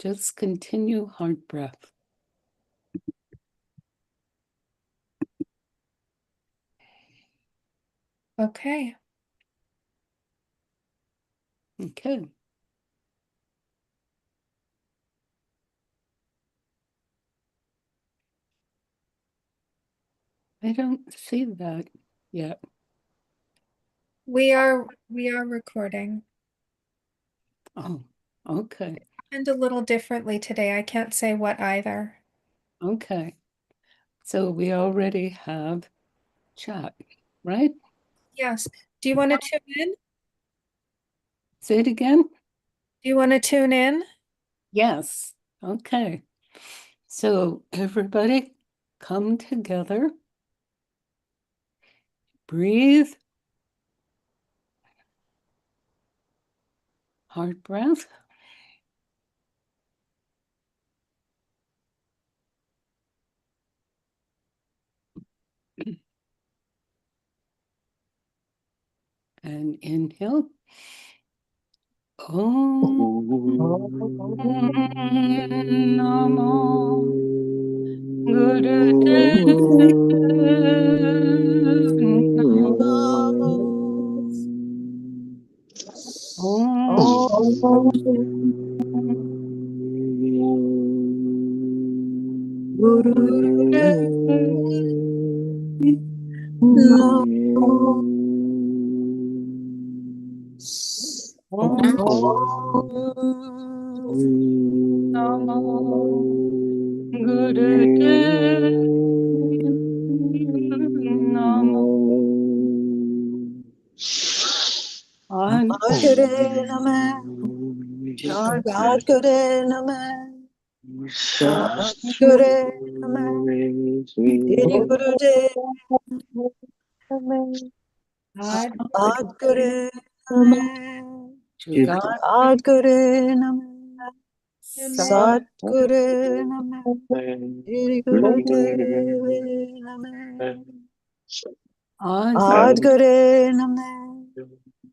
Just continue heart breath. Okay. Okay. I don't see that yet. We are recording. Oh, okay. And a little differently today. I can't say what either. Okay. So we already have chat, right? Yes. Do you want to tune in? Say it again. Do you want to tune in? Yes. Okay. So everybody come together. Breathe. Heart breath. And inhale. Om Namo Gurudev Namo. Om Gurudev Namo. Om Namo Gurudev Namo. Guru Namah, God Guru Namah, Guru Namah, Siri Guru God Guru Namah, God Guru Namah, Sat Guru Namah, Siri Guru Namah, God Guru Namah,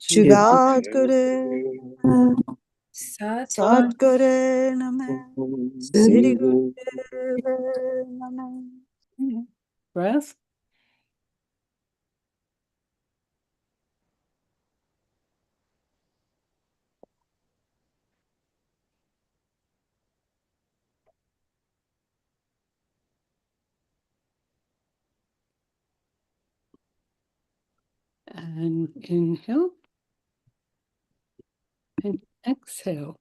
Jugat Guru Namah, Sat Guru Namah, Siri Guru Namah. Breath. And inhale. And exhale.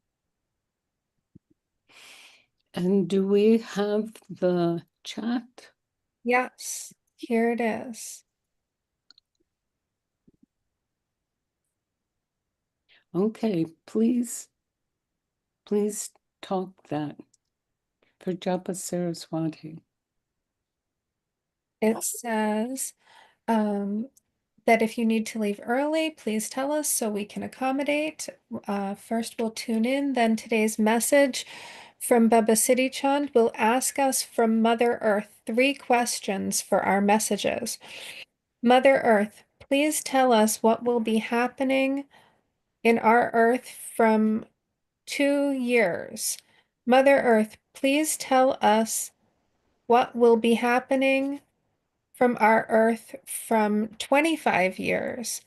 And do we have the chat? Yes. Here it is. Okay, please talk that for Japa Saraswati. It says that if you need to leave early, please tell us so we can accommodate. First, we'll tune in. Then today's message from Siri Chand will ask us from Mother Earth 3 questions for our messages. Mother Earth, please tell us what will be happening in our Earth from 2 years. Mother Earth, please tell us what will be happening from our Earth from 25 years.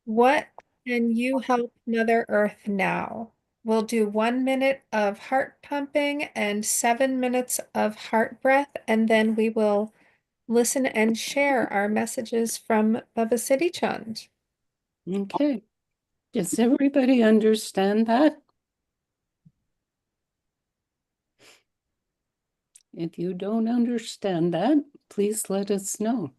What can you help Mother Earth now? We'll do 1 minute of heart pumping and 7 minutes of heart breath, and then we will listen and share our messages from Siri Chand. Okay. Does everybody understand that? If you don't understand that, please let us know.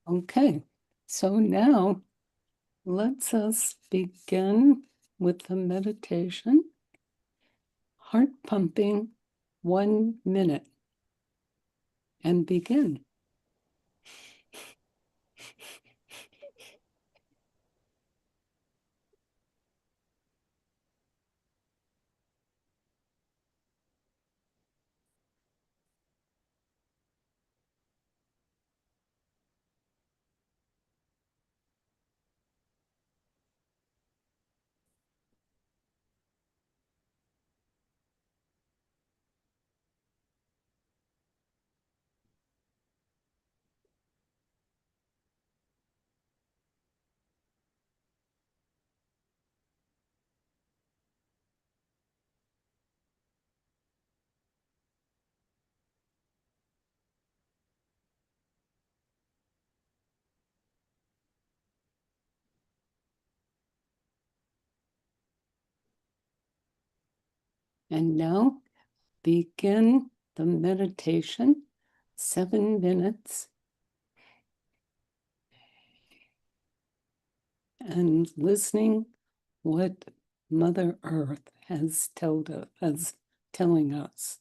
Okay, so now let's us begin with the meditation. Heart pumping 1 minute. And begin. And now begin the meditation, 7 minutes. And listening what Mother Earth has telling us.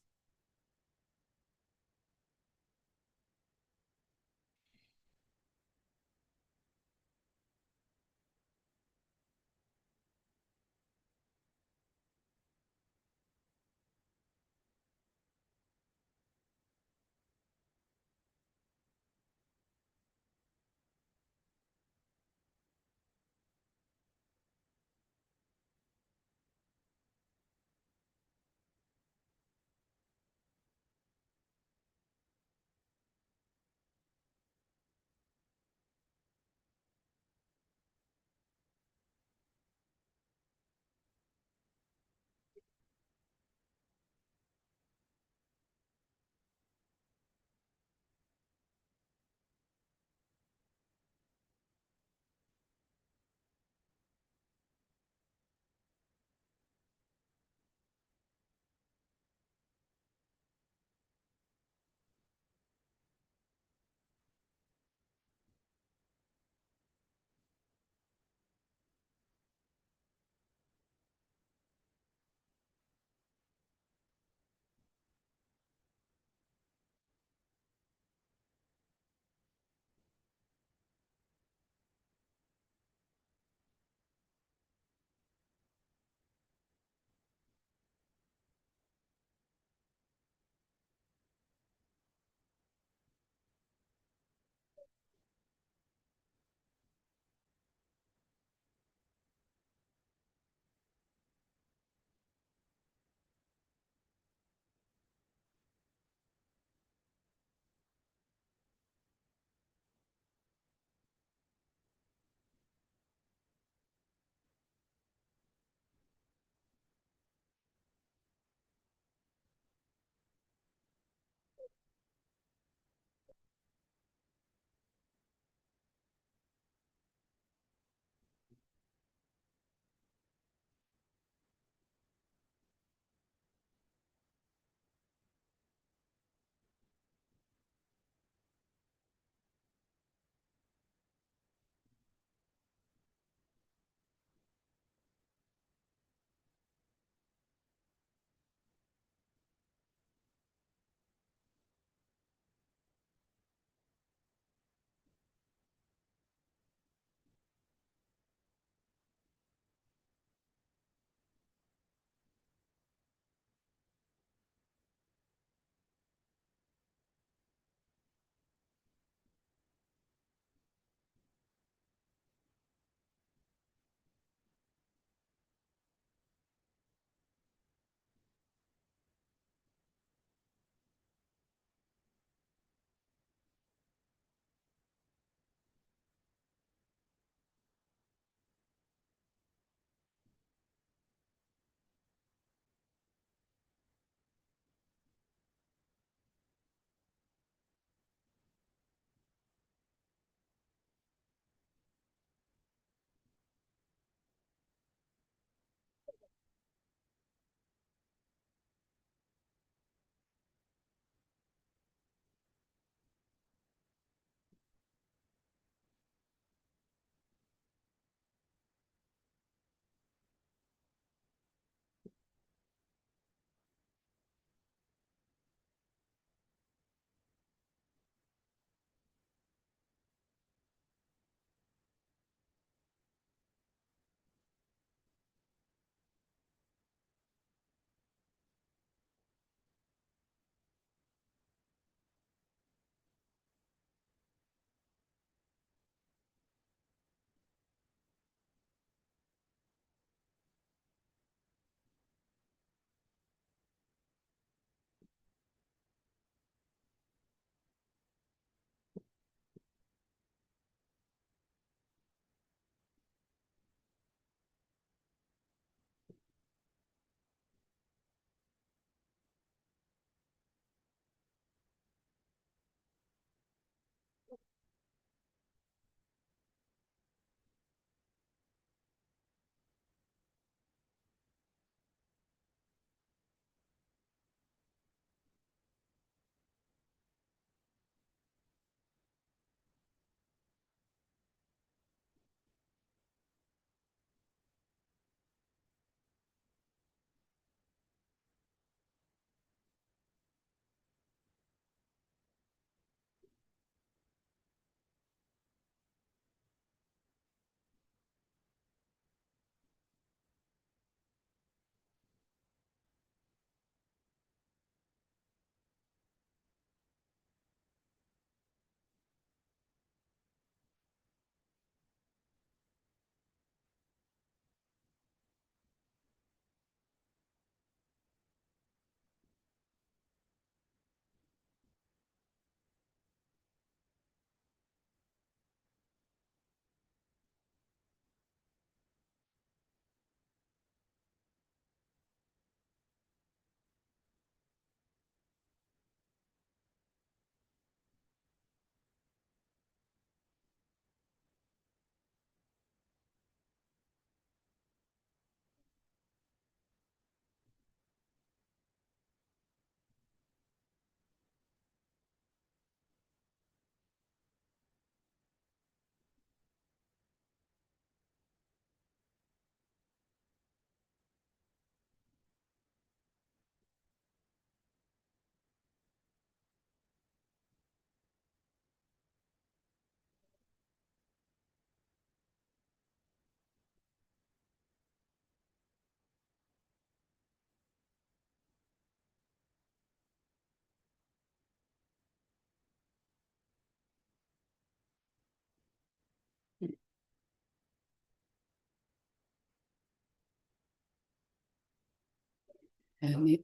And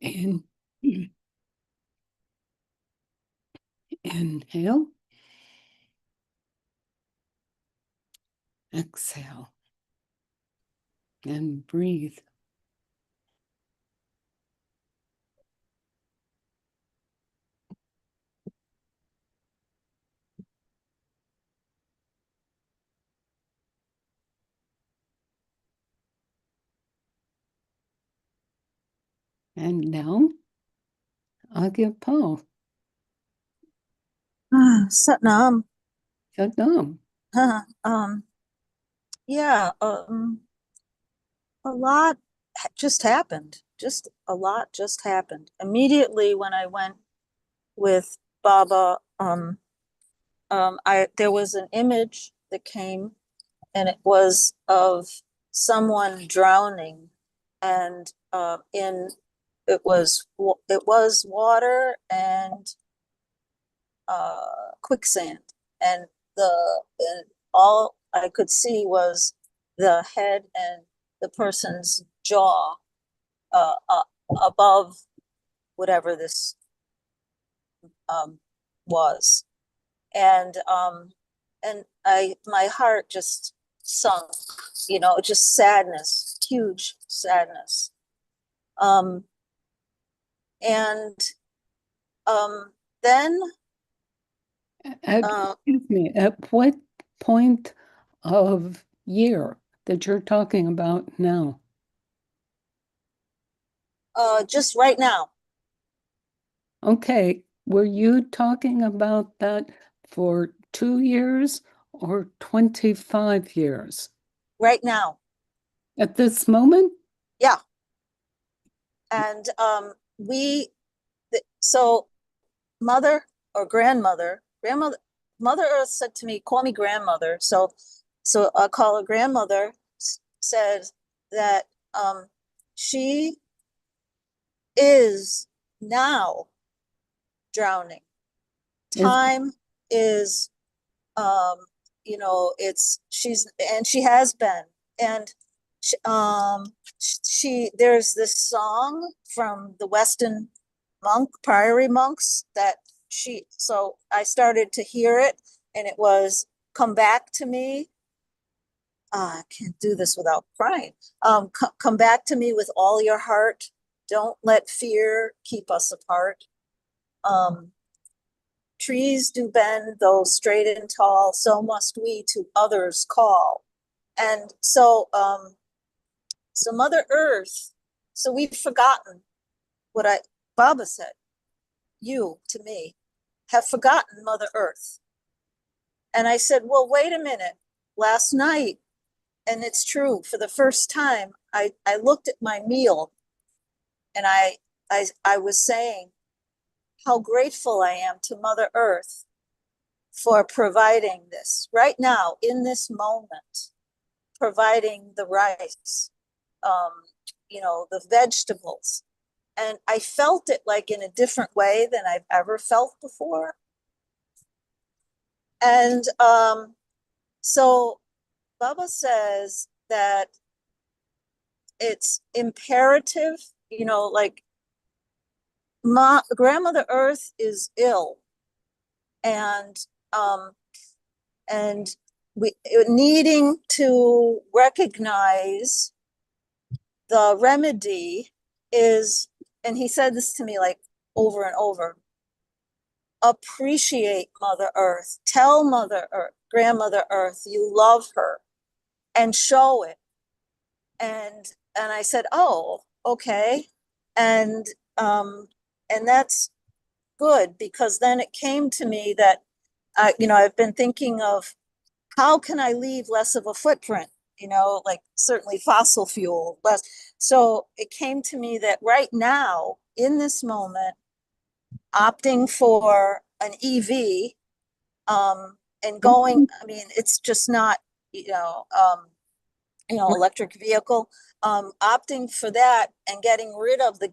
inhale. Exhale. And breathe. And now, Aagia Pal. Satnam. Saddam. Yeah, a lot just happened. Just a lot just happened. Immediately when I went with Baba, there was an image that came, and it was of someone drowning, and it was water and quicksand, and all I could see was the head and the person's jaw above whatever this was, and my heart just sunk, just sadness, huge sadness, and then Excuse me, at what point of year that you're talking about now? just right now. Okay, were you talking about that for 2 years or 25 years? Right now. At this moment? Yeah. And so mother or grandmother, Mother Earth said to me, call me grandmother. So I'll call her grandmother, said that she is now drowning. Time is, she has been. And there's this song from the Weston Priory monks that so I started to hear it, and it was, come back to me. I can't do this without crying. Come back to me with all your heart. Don't let fear keep us apart. Trees do bend, though straight and tall, so must we to others call. And so Mother Earth, so we've forgotten what Baba said. You, to me, have forgotten Mother Earth. And I said, well, wait a minute. Last night, and it's true, for the first time, I looked at my meal, and I was saying how grateful I am to Mother Earth for providing this right now, in this moment, providing the rice, the vegetables. And I felt it like in a different way than I've ever felt before. And so Baba says that it's imperative, like Grandmother Earth is ill, and we needing to recognize the remedy is, and he said this to me like over and over, appreciate Mother Earth. Tell Mother Earth, Grandmother Earth, you love her, and show it. And I said, oh, okay. And that's good, because then it came to me that, I've been thinking of how can I leave less of a footprint, like certainly fossil fuel less. So it came to me that right now, in this moment, opting for an EV, and going, I mean, it's just not, electric vehicle, opting for that and getting rid of the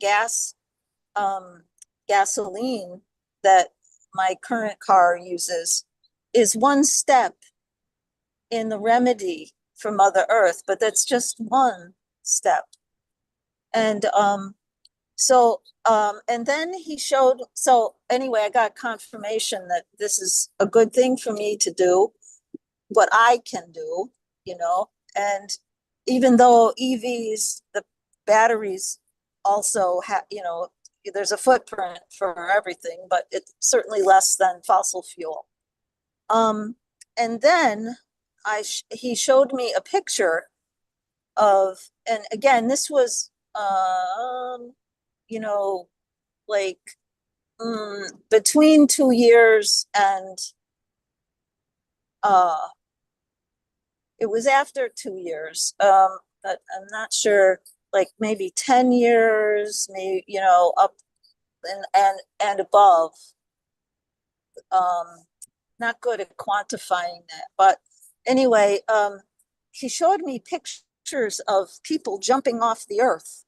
gasoline that my current car uses is one step in the remedy for Mother Earth, but that's just one step. And So, and then he showed, so anyway, I got confirmation that this is a good thing for me to do, what I can do, you know, and even though EVs, the batteries also have, you know, there's a footprint for everything, but it's certainly less than fossil fuel. And then he showed me a picture of, and again, this was, you know, like between 2 years and it was after 2 years, but I'm not sure, like maybe 10 years, maybe, you know, up and above. Not good at quantifying that, but anyway, he showed me pictures of people jumping off the earth.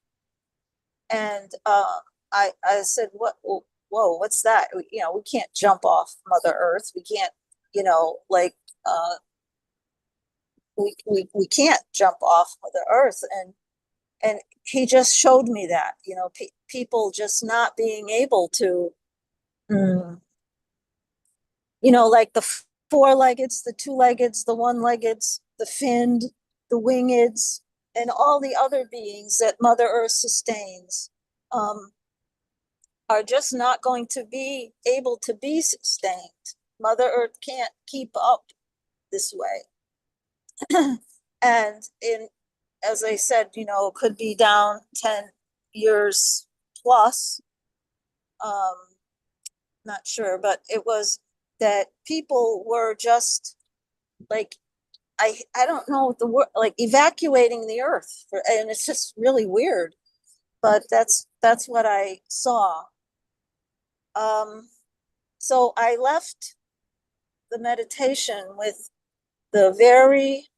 And I said, what, whoa, what's that? You know, we can't jump off Mother Earth. We can't, you know, like, we can't jump off Mother Earth. And he just showed me that, you know, people just not being able to, you know, like the four-leggeds, the two-leggeds, the one-leggeds, the finned, the wingeds, and all the other beings that Mother Earth sustains, are just not going to be able to be sustained. Mother Earth can't keep up this way. And as I said, you know, could be down 10 years plus. Not sure, but it was that people were just like, I don't know the word, like evacuating the earth, and it's just really weird, but that's what I saw. So I left the meditation with the very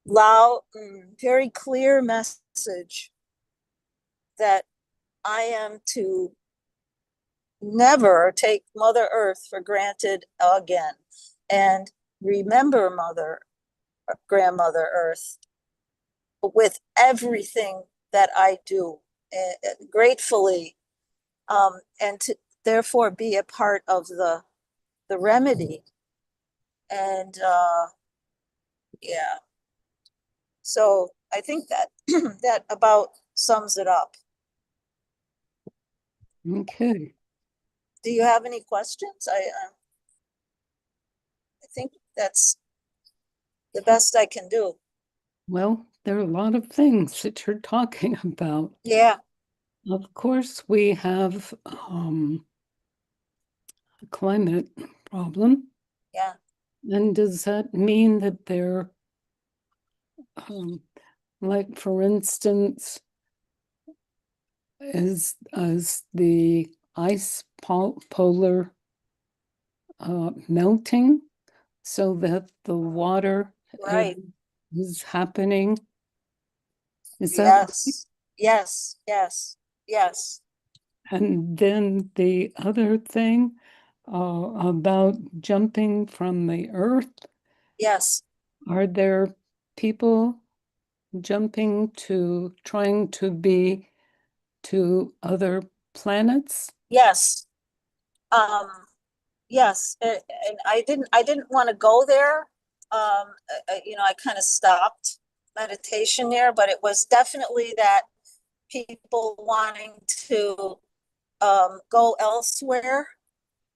loud, very clear message that I am to never take Mother Earth for granted again, and remember Grandmother Earth with everything that I do, gratefully, and to therefore be a part of the remedy. And yeah, so I think that that about sums it up. Okay. Do you have any questions? I think that's the best I can do. Well, there are a lot of things that you're talking about. Yeah. Of course, we have a climate problem. Yeah. And does that mean that they're, like, for instance, is the ice polar melting so that the water Right. is happening? Is that? Yes. And then the other thing about jumping from the earth, Yes. are there people jumping trying to be to other planets? Yes. Yes. And I didn't want to go there. You know, I kind of stopped meditation there, but it was definitely that people wanting to go elsewhere,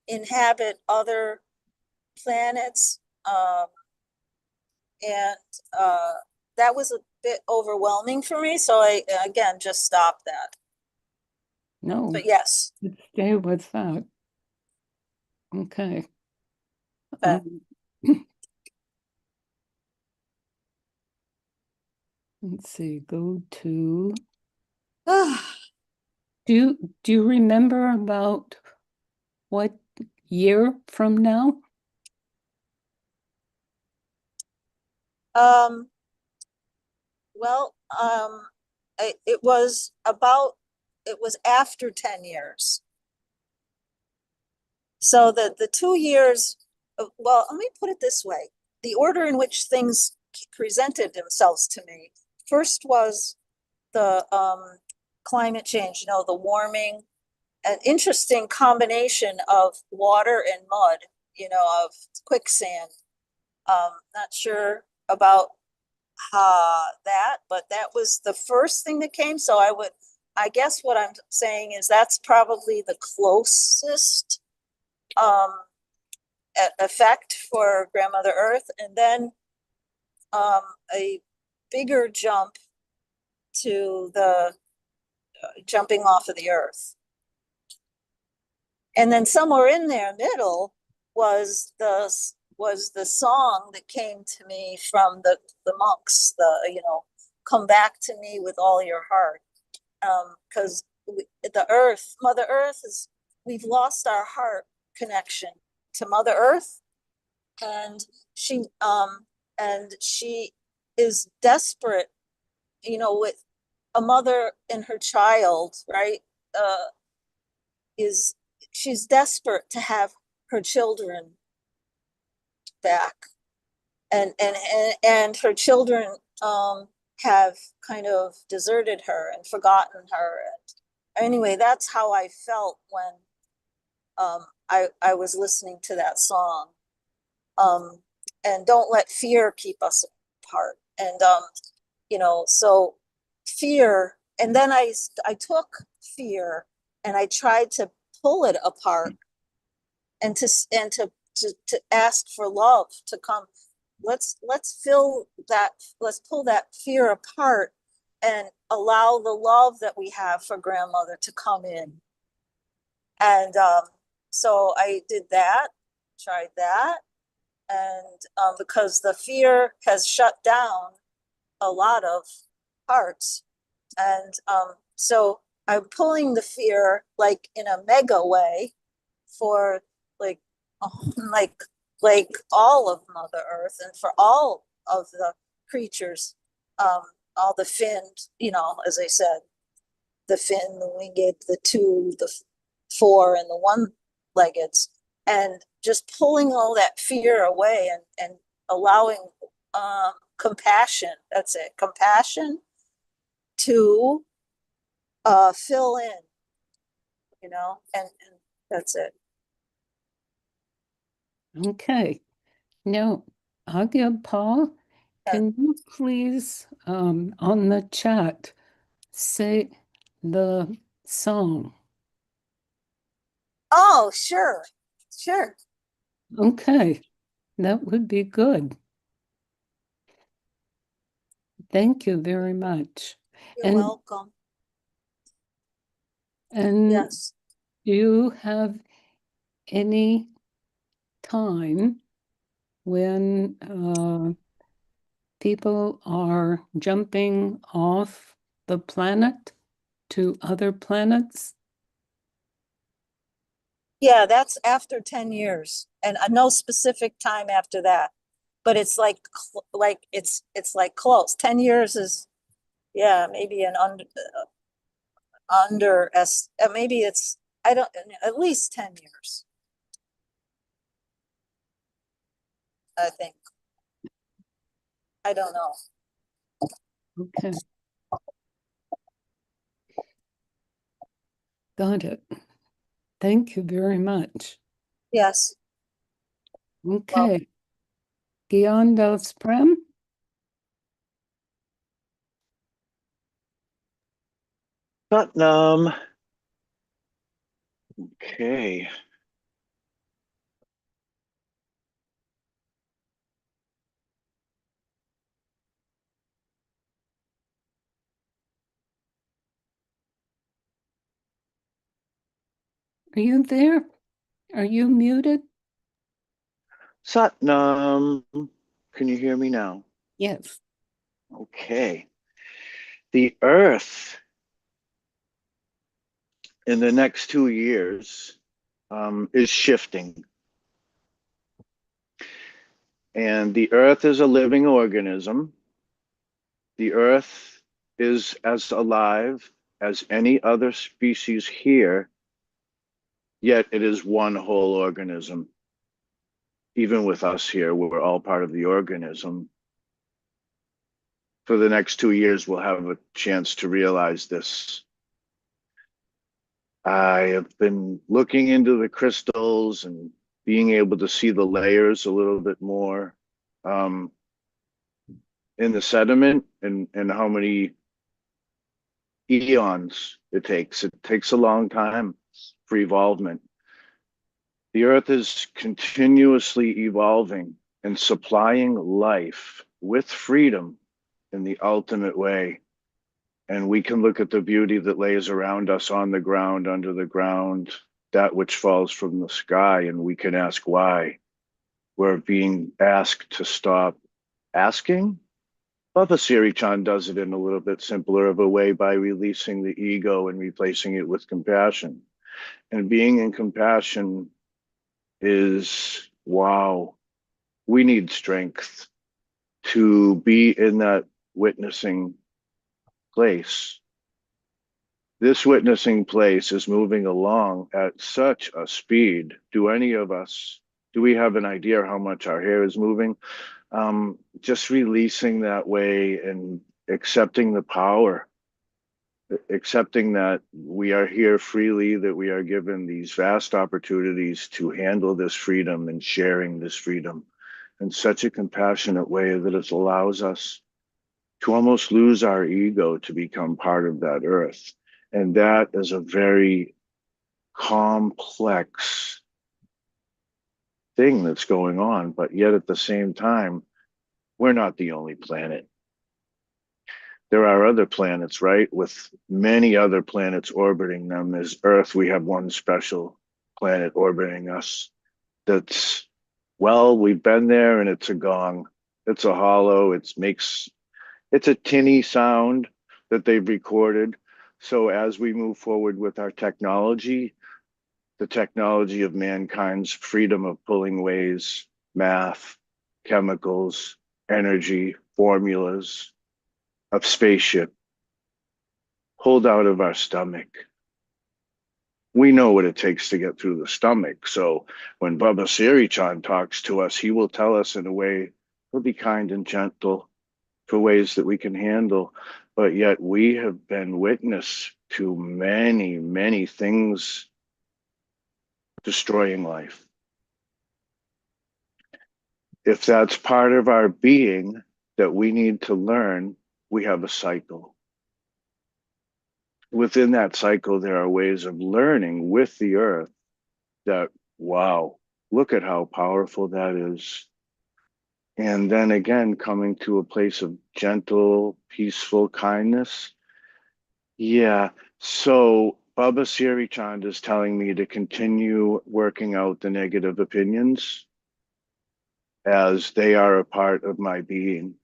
inhabit other planets, and that was a bit overwhelming for me. So I again just stopped that. No, But yes. let's stay with that. Okay. Okay. Let's see, go to, do you remember about what year from now? Well, it was after 10 years. So the 2 years, well, let me put it this way. The order in which things presented themselves to me, first was the climate change, the warming, an interesting combination of water and mud, of quicksand. Not sure about that, but that was the first thing that came. So I guess what I'm saying is that's probably the closest effect for Grandmother Earth. And then a bigger jump to the jumping off of the earth. And then somewhere in there, middle, was the song that came to me from the monks, come back to me with all your heart. Because the earth, Mother Earth, we've lost our heart connection to Mother Earth, and she is desperate, with a mother and her child, right? She's desperate to have her children back, and her children have kind of deserted her and forgotten her. And anyway, that's how I felt when I was listening to that song. And don't let fear keep us apart. And so fear, and then I took fear and I tried to pull it apart and to ask for love to come. Let's pull that fear apart and allow the love that we have for Grandmother to come in. And so I did that, tried that, and because the fear has shut down a lot of hearts, and so I'm pulling the fear like in a mega way for like like all of Mother Earth and for all of the creatures, all the finned, as I said, the fin, the winged, the two, the four, and the one-leggeds, and just pulling all that fear away and allowing compassion. That's it, compassion to fill in, and that's it. Okay. Now, Aagia Pal, can you please, on the chat, say the song? Oh, sure. Okay, that would be good. Thank you very much. You're welcome. And Yes. do you have any time when people are jumping off the planet to other planets? Yeah, that's after 10 years, and no specific time after that. But it's like it's like close. 10 years is, yeah, maybe an maybe it's, I don't, at least 10 years, I think. I don't know. Okay. Got it. Thank you very much. Yes. Okay. Gian Das Prem? Putnam. Okay. Are you there? Are you muted? Satnam. Can you hear me now? Yes. Okay. The Earth in the next 2 years is shifting. And the Earth is a living organism. The Earth is as alive as any other species here, yet it is one whole organism. Even with us here, we're all part of the organism. For the next 2 years, we'll have a chance to realize this I have been looking into the crystals and being able to see the layers a little bit more um, in the sediment and how many eons it takes. It takes a long time for evolvement. The earth is continuously evolving and supplying life with freedom in the ultimate way. And we can look at the beauty that lays around us on the ground, under the ground, that which falls from the sky, and we can ask why. We're being asked to stop asking. But Siri Chand does it in a little bit simpler of a way by releasing the ego and replacing it with compassion. And being in compassion is, wow, we need strength to be in that witnessing place. This witnessing place is moving along at such a speed. Do any of us, do we have an idea how much our hair is moving? Just releasing that way and accepting the power, accepting that we are here freely, that we are given these vast opportunities to handle this freedom and sharing this freedom in such a compassionate way that it allows us to almost lose our ego to become part of that earth. And that is a very complex thing that's going on. But yet at the same time, we're not the only planet. There are other planets, right? With many other planets orbiting them. As Earth, we have one special planet orbiting us that's, well, we've been there and it's a gong. It's a hollow. It's a tinny sound that they've recorded. So as we move forward with our technology, the technology of mankind's freedom of pulling ways, math, chemicals, energy, formulas of spaceship pulled out of our stomach. We know what it takes to get through the stomach. So when Baba Siri Chand talks to us, he will tell us in a way, he'll be kind and gentle for ways that we can handle. But yet we have been witness to many, many things destroying life. If that's part of our being that we need to learn, we have a cycle. Within that cycle, there are ways of learning with the earth that, wow, look at how powerful that is. And then again, coming to a place of gentle, peaceful kindness. Yeah. So Baba Siri Chand is telling me to continue working out the negative opinions as they are a part of my being,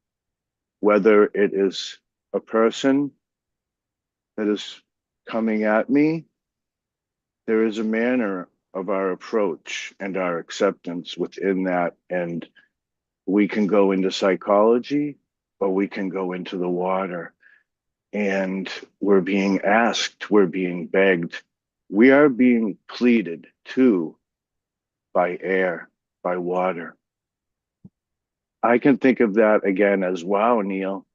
whether it is a person that is coming at me, there is a manner of our approach and our acceptance within that. And we can go into psychology or we can go into the water. And we're being asked, we're being begged, we are being pleaded to by air, by water. I can think of that again as, wow, Neil,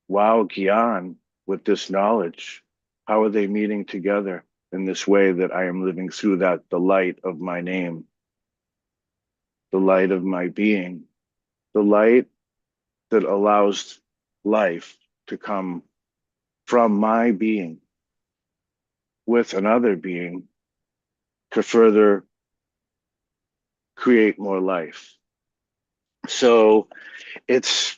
wow, Gian, with this knowledge. How are they meeting together in this way that I am living through that, the light of my name, the light of my being, the light that allows life to come from my being with another being to further create more life. So it's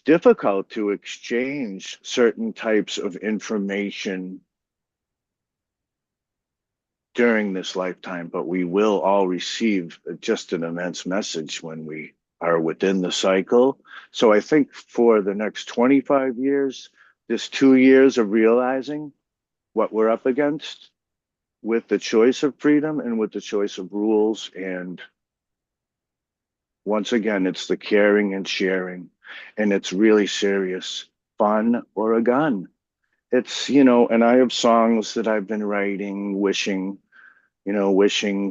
difficult to exchange certain types of information during this lifetime, but we will all receive just an immense message when we are within the cycle. So I think for the next 25 years, this 2 years of realizing what we're up against with the choice of freedom and with the choice of rules. And once again, it's the caring and sharing, and it's really serious fun or a gun. It's, and I have songs that I've been writing, wishing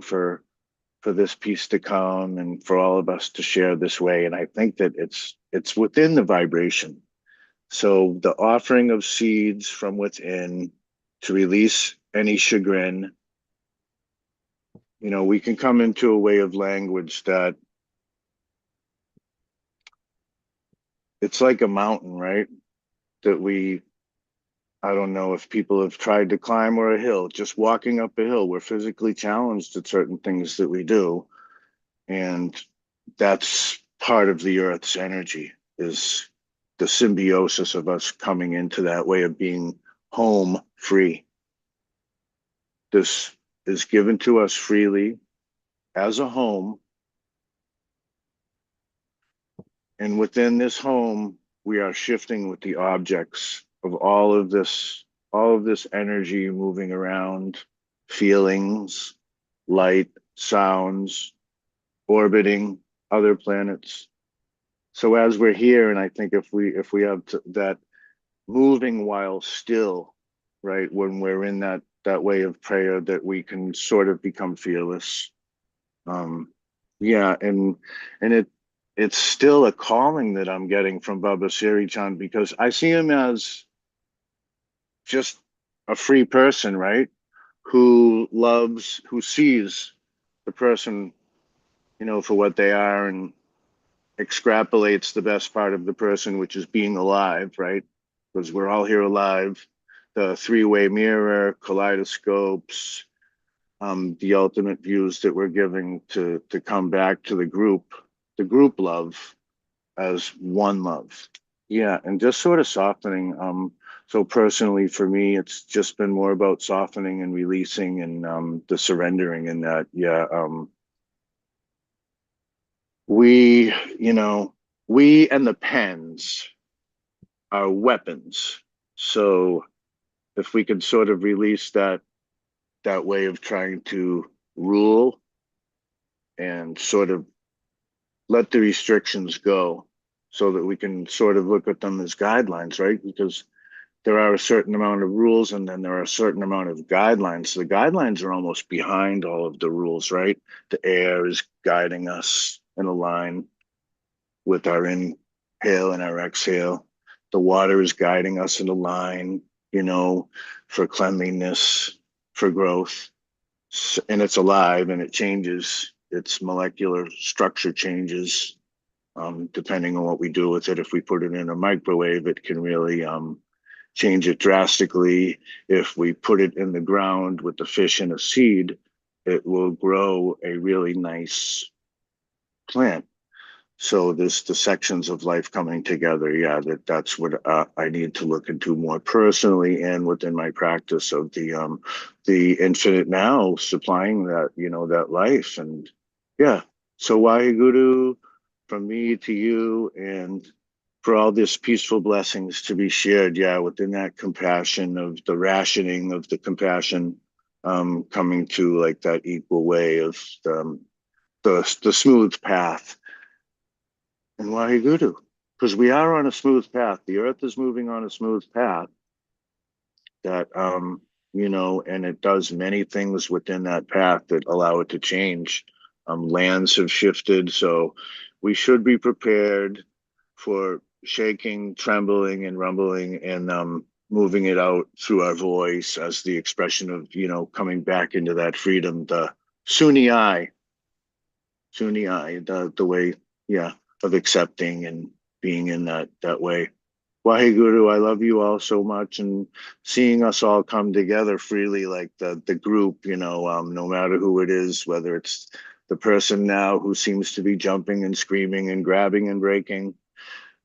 for this peace to come and for all of us to share this way. And I think that it's within the vibration. So the offering of seeds from within to release any chagrin. You know, we can come into a way of language that it's like a mountain, right? That I don't know if people have tried to climb or a hill, just walking up a hill. We're physically challenged at certain things that we do. And that's part of the earth's energy, is the symbiosis of us coming into that way of being home free. This is given to us freely as a home. And within this home, we are shifting with the objects of all of this energy moving around, feelings, light, sounds, orbiting other planets. So as we're here, and I think if we have that moving while still, right, when we're in that way of prayer, that we can sort of become fearless. Yeah, and it's still a calling that I'm getting from Baba Siri Chand, because I see him as just a free person, right? Who sees the person, for what they are, and extrapolates the best part of the person, which is being alive, right? Because we're all here alive. The three-way mirror, kaleidoscopes, the ultimate views that we're giving to come back to the group love as one love. Yeah, and just sort of softening. So personally for me, it's just been more about softening and releasing, and the surrendering in that. Yeah, we, we and the pens are weapons. So if we could sort of release that way of trying to rule, and sort of let the restrictions go, so that we can sort of look at them as guidelines, right? Because there are a certain amount of rules, and then there are a certain amount of guidelines. So the guidelines are almost behind all of the rules, right? The air is guiding us in a line with our inhale and our exhale. The water is guiding us in a line, for cleanliness, for growth. And it's alive, and it changes. Its molecular structure changes, depending on what we do with it. If we put it in a microwave, it can really change it drastically. If we put it in the ground with the fish and a seed, it will grow a really nice plant. So there's the sections of life coming together. Yeah, that's what I need to look into more personally, and within my practice of the infinite now supplying that, that life. And yeah, so Waheguru, from me to you, and for all this peaceful blessings to be shared. Yeah, within that compassion of the rationing of the compassion, coming to like that equal way of the smooth path. And Waheguru, because we are on a smooth path. The earth is moving on a smooth path that, and it does many things within that path that allow it to change. Lands have shifted, so we should be prepared for shaking, trembling, and rumbling, and moving it out through our voice as the expression of, coming back into that freedom, the Sunni, the way, yeah, of accepting and being in that way. Waheguru, I love you all so much, and seeing us all come together freely, like the group, no matter who it is, whether it's the person now who seems to be jumping and screaming and grabbing and breaking,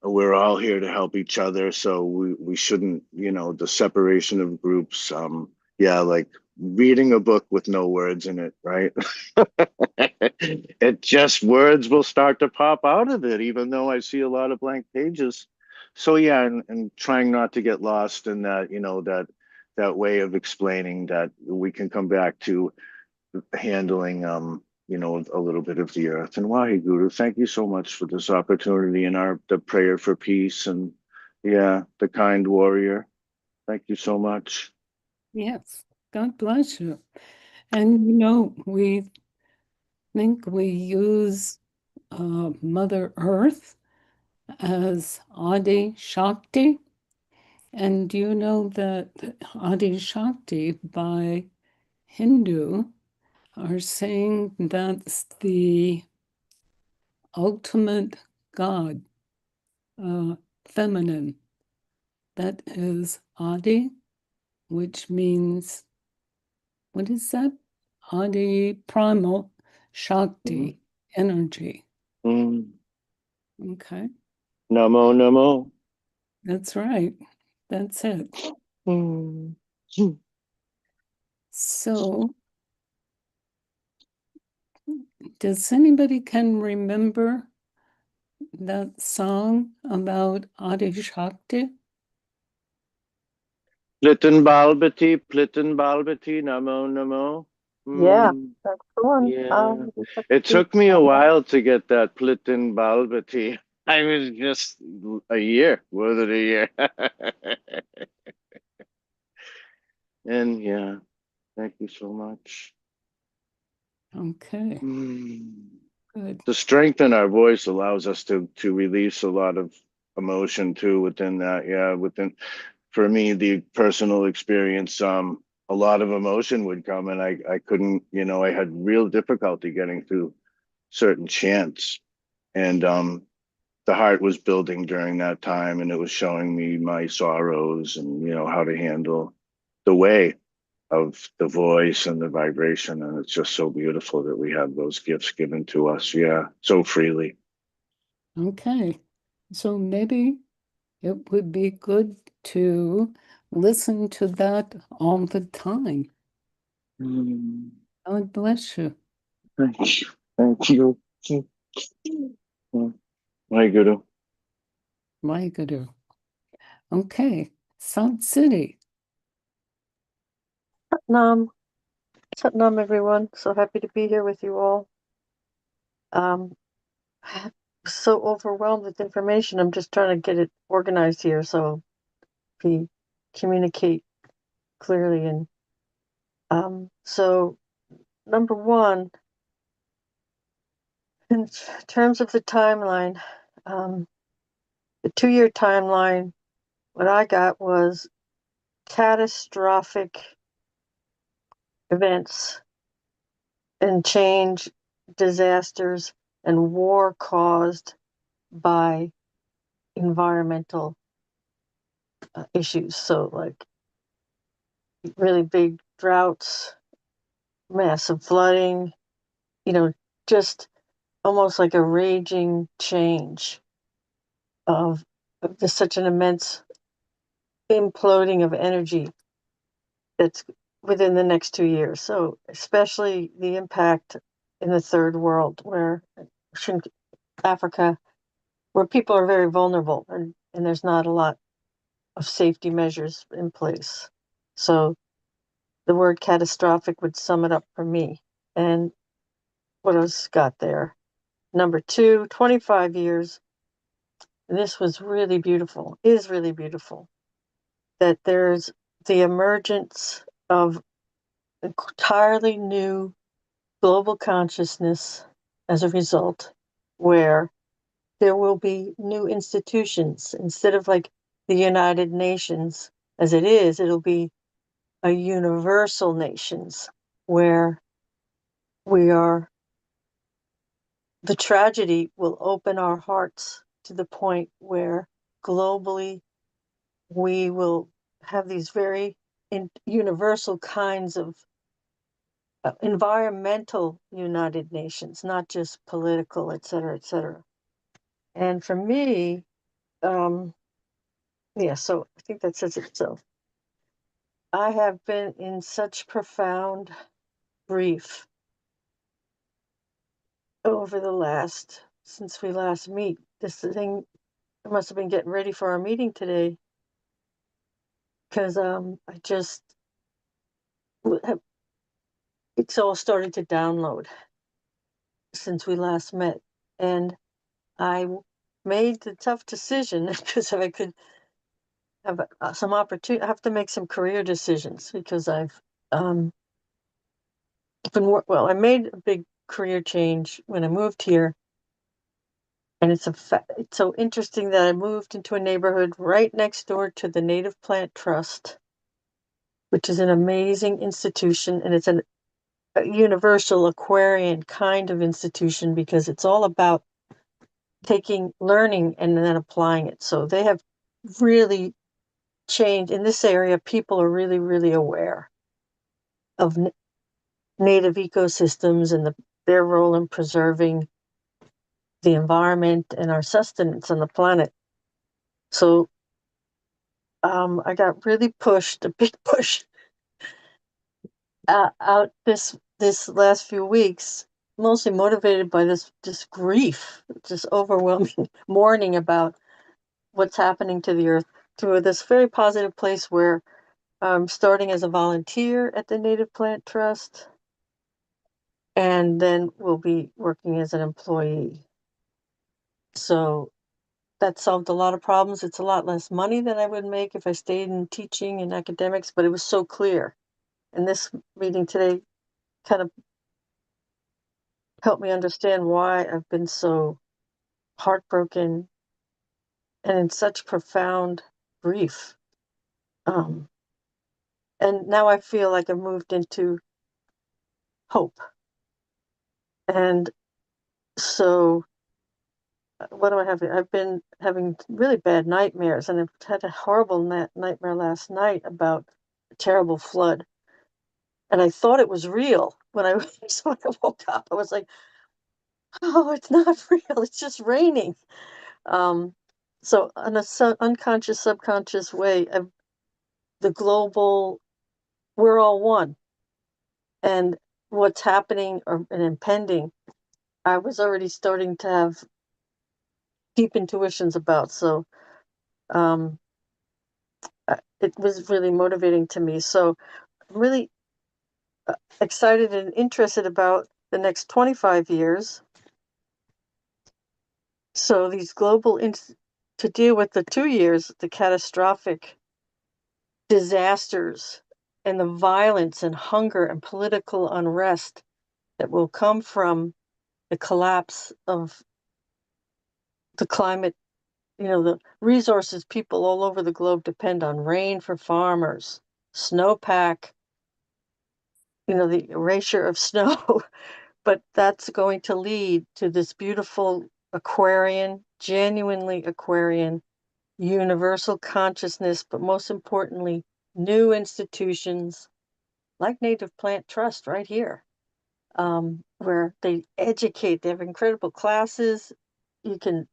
we're all here to help each other. So we shouldn't, the separation of groups. Yeah, like reading a book with no words in it, right? It just, words will start to pop out of it, even though I see a lot of blank pages. So yeah, and trying not to get lost in that, that way of explaining, that we can come back to handling, a little bit of the earth. And Waheguru, thank you so much for this opportunity, and the prayer for peace, and yeah, the kind warrior. Thank you so much. Yes, God bless you. And we think we use Mother Earth as Adi Shakti, And do you know that Adi Shakti by Hindu are saying that's the ultimate God, feminine. That is Adi, which means, what is that? Adi primal, Shakti, energy. Mm. Okay, Namo, namo. that's right. That's it. Mm. So, does anybody can remember that song about Adi Shakti? Plitten balbati, namo, namo. Yeah, Mm. that's the one. Yeah. Shakti It took me a Song. while to get that Plitten balbati. I was just a year, was it a year? And yeah, thank you so much. Okay, Mm. good. The strength in our voice allows us to release a lot of emotion too within that. Yeah, within for me the personal experience, a lot of emotion would come, and I couldn't, I had real difficulty getting through certain chants, and the heart was building during that time, and it was showing me my sorrows and how to handle the way of the voice and the vibration. And it's just so beautiful that we have those gifts given to us, yeah, so freely. Okay, so maybe it would be good to listen to that all the time. Mm. God bless you. Thank you. Thank you. My guru. My Guru. Okay, South City. Satnam. Satnam, everyone. So happy to be here with you all. I'm so overwhelmed with information. I'm just trying to get it organized here so we communicate clearly. And so, number one, in terms of the timeline, the 2-year timeline, what I got was catastrophic events and change, disasters, and war caused by environmental issues. So, like really big droughts, massive flooding, just almost like a raging change of just such an immense imploding of energy that's within the next 2 years. So, especially the impact in the third world, where Africa, where people are very vulnerable and there's not a lot of safety measures in place. So the word catastrophic would sum it up for me. And what else got there? Number two, 25 years. And this was really beautiful, is really beautiful, that there's the emergence of entirely new global consciousness as a result, where there will be new institutions. Instead of like the United Nations as it is, it'll be a universal nations where the tragedy will open our hearts to the point where globally we will have these very universal kinds of environmental United Nations, not just political, et cetera, et cetera. And for me, so I think that says it. So I have been in such profound grief over since we last meet. This thing, I must have been getting ready for our meeting today because I just, it's all started to download since we last met. And I made the tough decision because if I could have some opportunity, I have to make some career decisions because I've I made a big career change when I moved here. And it's so interesting that I moved into a neighborhood right next door to the Native Plant Trust, which is an amazing institution, and it's a universal Aquarian kind of institution because it's all about taking learning and then applying it. So they have really changed in this area. People are really, really aware of native ecosystems and their role in preserving the environment and our sustenance on the planet. So I got really pushed, a big push out this last few weeks, mostly motivated by this grief, just overwhelming mourning about what's happening to the earth, to this very positive place where I'm starting as a volunteer at the Native Plant Trust, and then we'll be working as an employee. So that solved a lot of problems. It's a lot less money than I would make if I stayed in teaching and academics, but it was so clear. And this meeting today kind of helped me understand why I've been so heartbroken and in such profound grief. And now I feel like I've moved into hope. And so what do I have here? I've been having really bad nightmares, and I've had a horrible nightmare last night about a terrible flood. And I thought it was real when I so when I woke up. I was like, "Oh, it's not real. It's just raining." So in a unconscious, subconscious way, the global, we're all one, and what's happening and impending, I was already starting to have deep intuitions about. So it was really motivating to me. So I'm really excited and interested about the next 25 years. So these to deal with the 2 years, the catastrophic disasters and the violence and hunger and political unrest that will come from the collapse of the climate, the resources people all over the globe depend on: rain for farmers, snowpack, the erasure of snow. But that's going to lead to this beautiful Aquarian, genuinely Aquarian, universal consciousness, but most importantly, new institutions like Native Plant Trust right here, where they educate. They have incredible classes. You can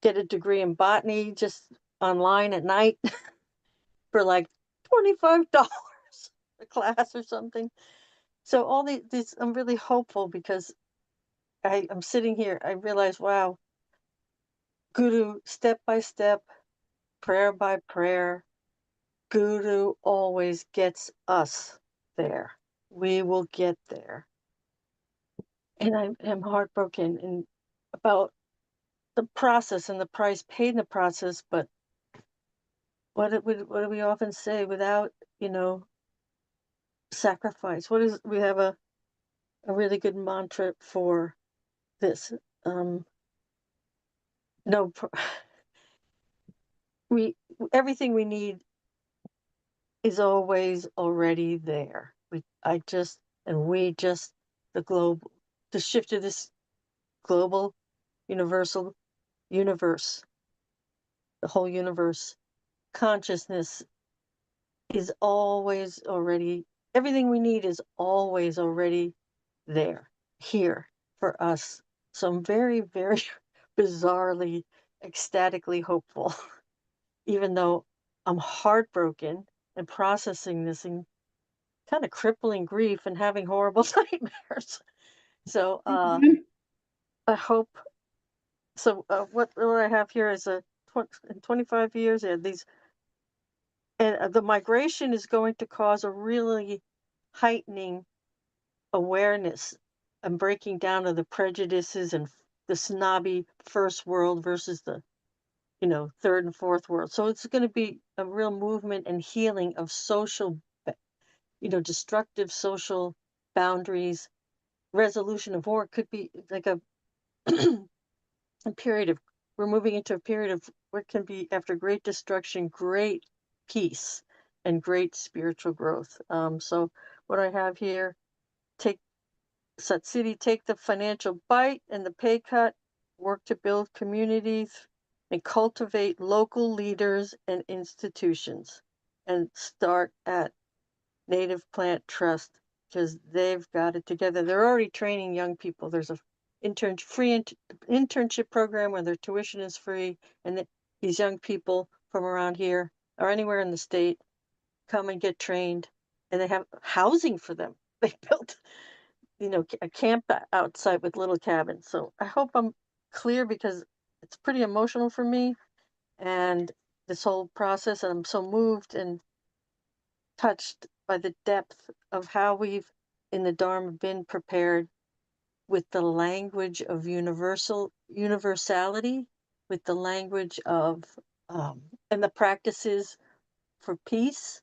get a degree in botany just online at night for like $25 a class or something. So all these, I'm really hopeful because I'm sitting here, I realize, wow, Guru, step by step, prayer by prayer, Guru always gets us there. We will get there. And I am heartbroken about the process and the price paid in the process. But what do we often say? Without, sacrifice. We have a really good mantra for this. No, we everything we need is always already there. The globe, the shift to this global, universal universe, the whole universe, consciousness is always already, everything we need is always already there, here for us. So I'm very, very bizarrely, ecstatically hopeful, even though I'm heartbroken and processing this in kind of crippling grief and having horrible nightmares. So I hope. So what I have here is in 25 years, these, and the migration is going to cause a really heightening awareness and breaking down of the prejudices and the snobby first world versus the third and fourth world. So it's going to be a real movement and healing of social, destructive social boundaries. Resolution of war could be like a we're moving into a period of what can be, after great destruction, great peace and great spiritual growth. So what I have here, Satsiti, take the financial bite and the pay cut, work to build communities and cultivate local leaders and institutions, and start at Native Plant Trust because they've got it together. They're already training young people. There's a internship program where their tuition is free, and these young people from around here or anywhere in the state come and get trained, and they have housing for them. They built, a camp outside with little cabins. So I hope I'm clear because it's pretty emotional for me and this whole process, and I'm so moved and touched by the depth of how we've in the Dharma been prepared with the language of universality, with the language of and the practices for peace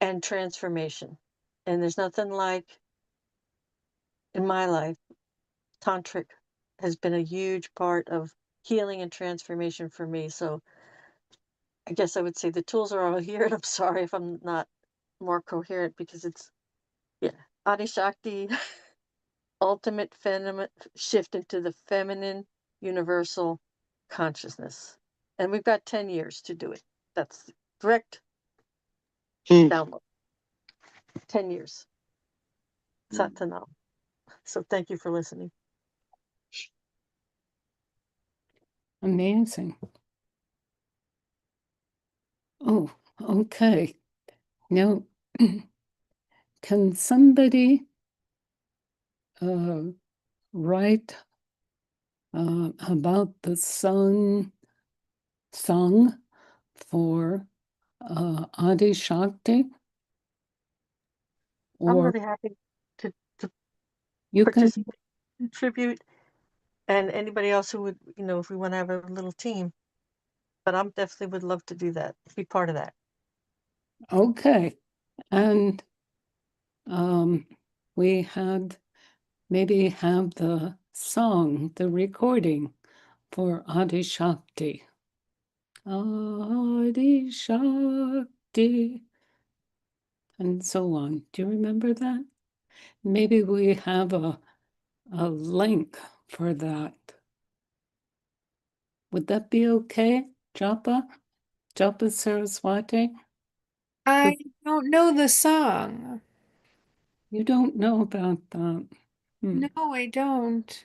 and transformation. And there's nothing like, in my life, tantric has been a huge part of healing and transformation for me. So I guess I would say the tools are all here, and I'm sorry if I'm not more coherent because it's, yeah, Adi Shakti, ultimate feminine shift into the feminine universal consciousness. And we've got 10 years to do it. That's direct download. 10 years. Sat to know. So thank you for listening. Amazing. Oh, okay. Now, can somebody write about the song for Adi Shakti? I'm Or really happy to you can, participate, contribute, and anybody else who would, if we want to have a little team. But I'm definitely would love to do that, be part of that. okay. And we had maybe have the song, the recording for Adi Shakti. Adi Shakti, and so on. Do you remember that? Maybe we have a link for that. Would that be okay, Japa? Japa Saraswati? I don't know the song. You don't know about that. No, I don't.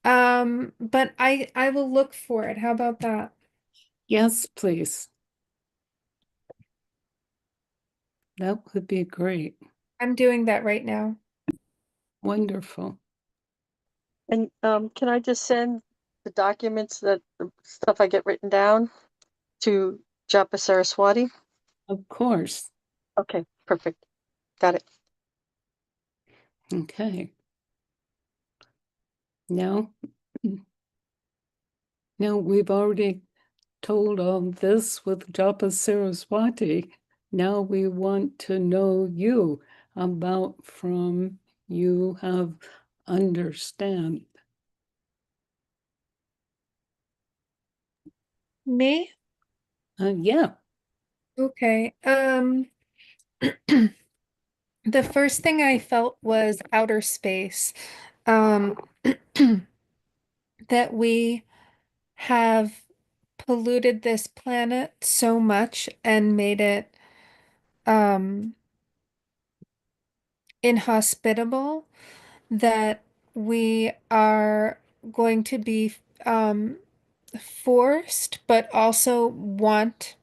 But I will look for it. How about that? Yes, please. That would be great. I'm doing that right now. Wonderful. And can I just send the documents, the stuff I get written down, to Japa Saraswati? Of course. Okay, perfect. Got it. Okay. Now we've already told all this with Japa Saraswati. Now we want to know you about from you have understand. Me? Yeah. Okay. The first thing I felt was outer space. Um, that we have polluted this planet so much and made it um inhospitable that we are going to be forced, but also want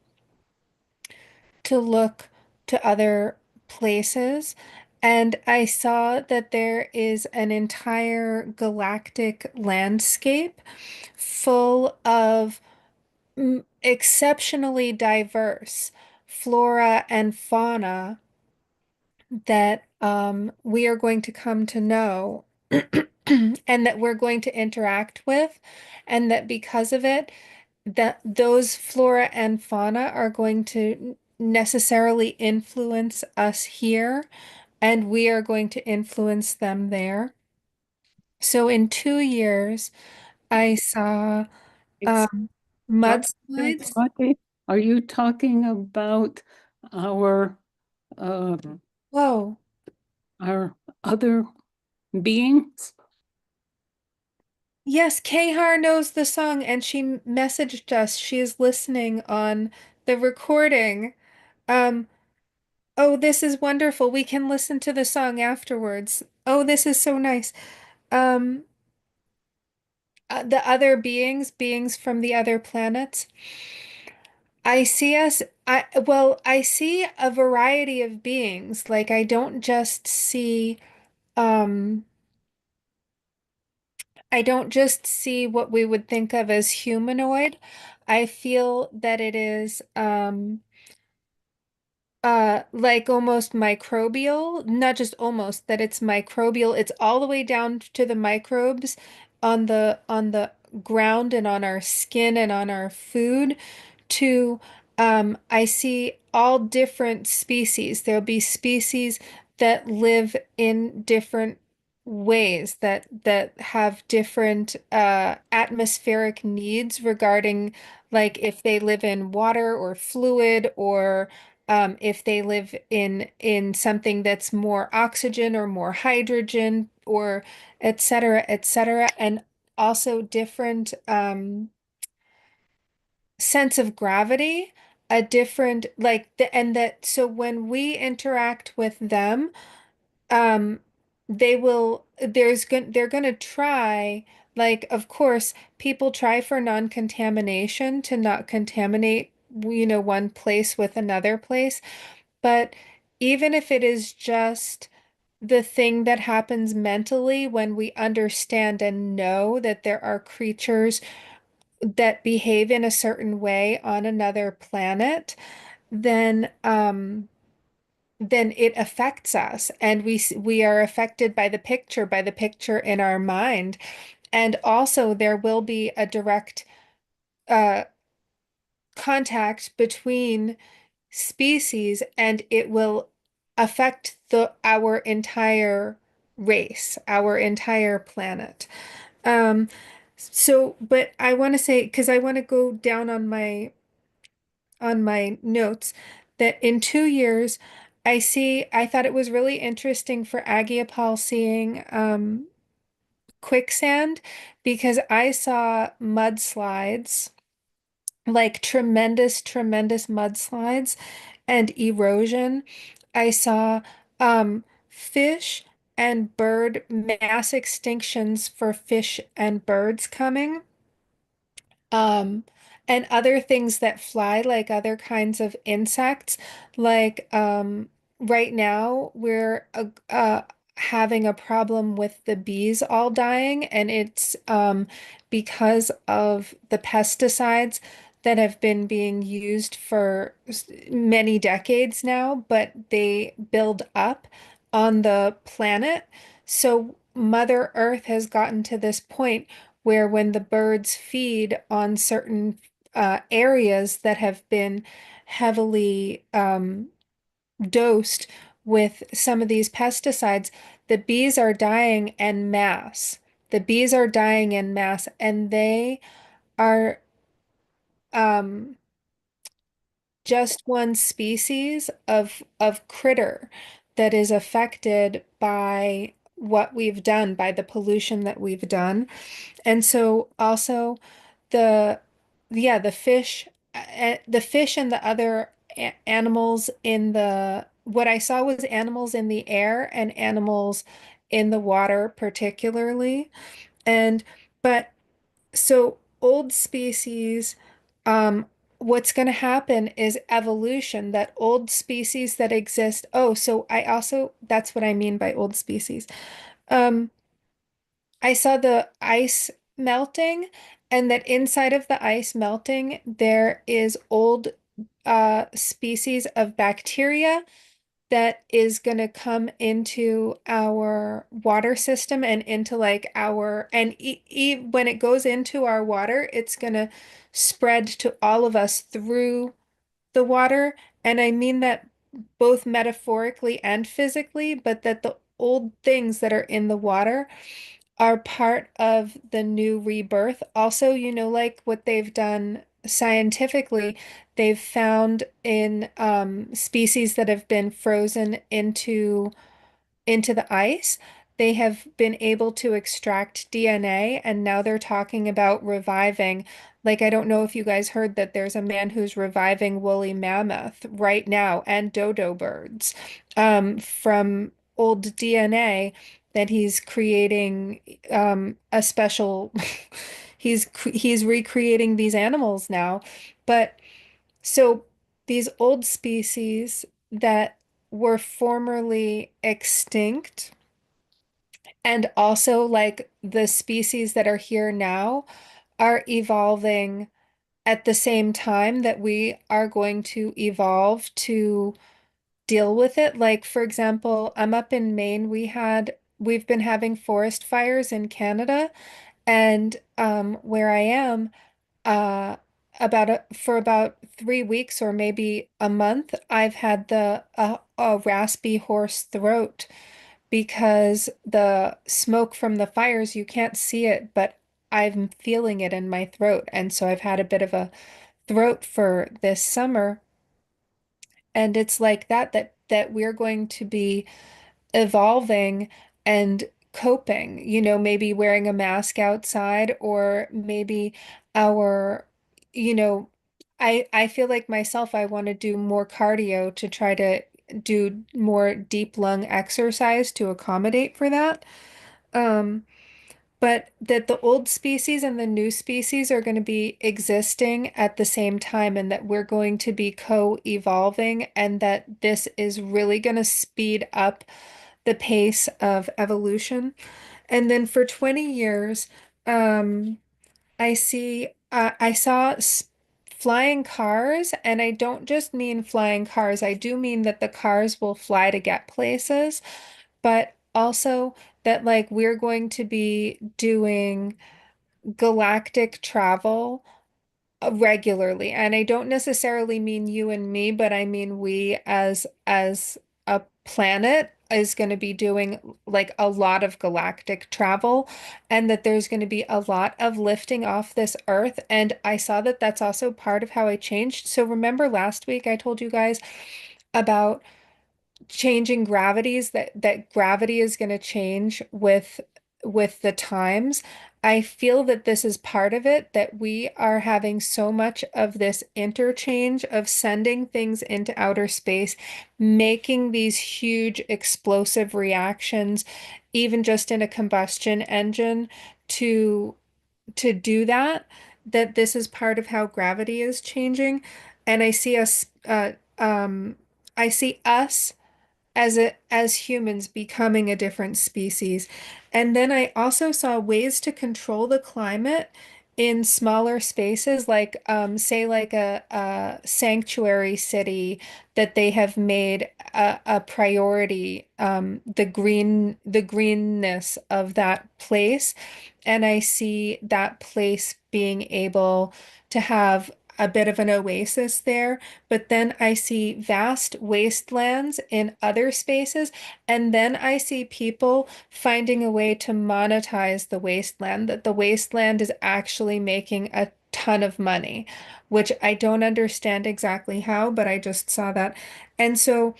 to look to other places. And I saw that there is an entire galactic landscape full of exceptionally diverse flora and fauna that we are going to come to know and that we're going to interact with, and that because of it, that those flora and fauna are going to necessarily influence us here, and we are going to influence them there. So in 2 years, I saw It's mudslides. Saraswati. Are you talking about our uh, Whoa. our other beings? Yes, Kehar knows the song and she messaged us. She is listening on the recording. Um, oh, this is wonderful. We can listen to the song afterwards. Oh, this is so nice. Um, the other beings from the other planets. I see us, I see a variety of beings. Like I don't just see, um, I don't just see what we would think of as humanoid. I feel that it is, like almost microbial, not just almost, that it's microbial. It's all the way down to the microbes on the ground and on our skin and on our food to I see all different species. There'll be species that live in different ways that have different atmospheric needs regarding like if they live in water or fluid or if they live in something that's more oxygen or more hydrogen or et cetera, et cetera, and also different sense of gravity, a different like the and that so when we interact with them, um, they're gonna try like of course people try for non-contamination to not contaminate one place with another place. But even if it is just the thing that happens mentally when we understand and know that there are creatures that behave in a certain way on another planet, then then it affects us and we are affected by the picture in our mind. And also there will be a direct uh, contact between species and it will affect the our entire race, our entire planet. But I want to say, because I want to go down on my notes, that in 2 years, I thought it was really interesting for Aagia Pal seeing quicksand because I saw mudslides, like tremendous, tremendous mudslides and erosion. I saw fish and bird mass extinctions for fish and birds coming. Um, and other things that fly, like other kinds of insects. Like right now, we're having a problem with the bees all dying, and it's because of the pesticides that have been being used for many decades now, but they build up on the planet. So Mother Earth has gotten to this point where when the birds feed on certain areas that have been heavily dosed with some of these pesticides, the bees are dying en masse. The bees are dying en masse, and they are um, just one species of critter that is affected by what we've done, by the pollution that we've done. And so also the yeah, the fish and the other animals in the what I saw was animals in the air and animals in the water particularly. And but so old species, what's going to happen is evolution, that old species that exist. Oh, so I also, that's what I mean by old species. Um, I saw the ice melting, and that inside of the ice melting, there is old species of bacteria that is going to come into our water system and into like our, and when it goes into our water, it's going to spread to all of us through the water. And I mean that both metaphorically and physically, but that the old things that are in the water are part of the new rebirth. Also, like what they've done scientifically, they've found in species that have been frozen into the ice, they have been able to extract DNA, and now they're talking about reviving. Like, I don't know if you guys heard that there's a man who's reviving woolly mammoth right now and dodo birds from old DNA that he's creating a special he's recreating these animals now. But so these old species that were formerly extinct, and also like the species that are here now, are evolving at the same time that we are going to evolve to deal with it. Like, for example, I'm up in Maine. We've been having forest fires in Canada, and where I am, uh for about 3 weeks or maybe a month, I've had a raspy hoarse throat because the smoke from the fires, you can't see it, but I'm feeling it in my throat. And so I've had a bit of a throat for this summer. And it's like that we're going to be evolving and coping, maybe wearing a mask outside, or maybe our, you know, I feel like myself, I want to do more cardio to try to do more deep lung exercise to accommodate for that. Um, but that the old species and the new species are going to be existing at the same time, and that we're going to be co-evolving, and that this is really going to speed up the pace of evolution. And then for 20 years, um, I saw flying cars, and I don't just mean flying cars. I do mean that the cars will fly to get places, but also that like we're going to be doing galactic travel regularly. And I don't necessarily mean you and me, but I mean we as a planet is going to be doing like a lot of galactic travel, and that there's going to be a lot of lifting off this earth. And I saw that that's also part of how I changed. So remember last week I told you guys about changing gravities, that gravity is going to change with the times. I feel that this is part of it, that we are having so much of this interchange of sending things into outer space, making these huge explosive reactions, even just in a combustion engine, to do that, that this is part of how gravity is changing. And I see us as humans becoming a different species. And then I also saw ways to control the climate in smaller spaces, like say like a sanctuary city, that they have made a priority, the greenness of that place. And I see that place being able to have a bit of an oasis there. But then I see vast wastelands in other spaces, and then I see people finding a way to monetize the wasteland, that the wasteland is actually making a ton of money, which I don't understand exactly how, but I just saw that. And so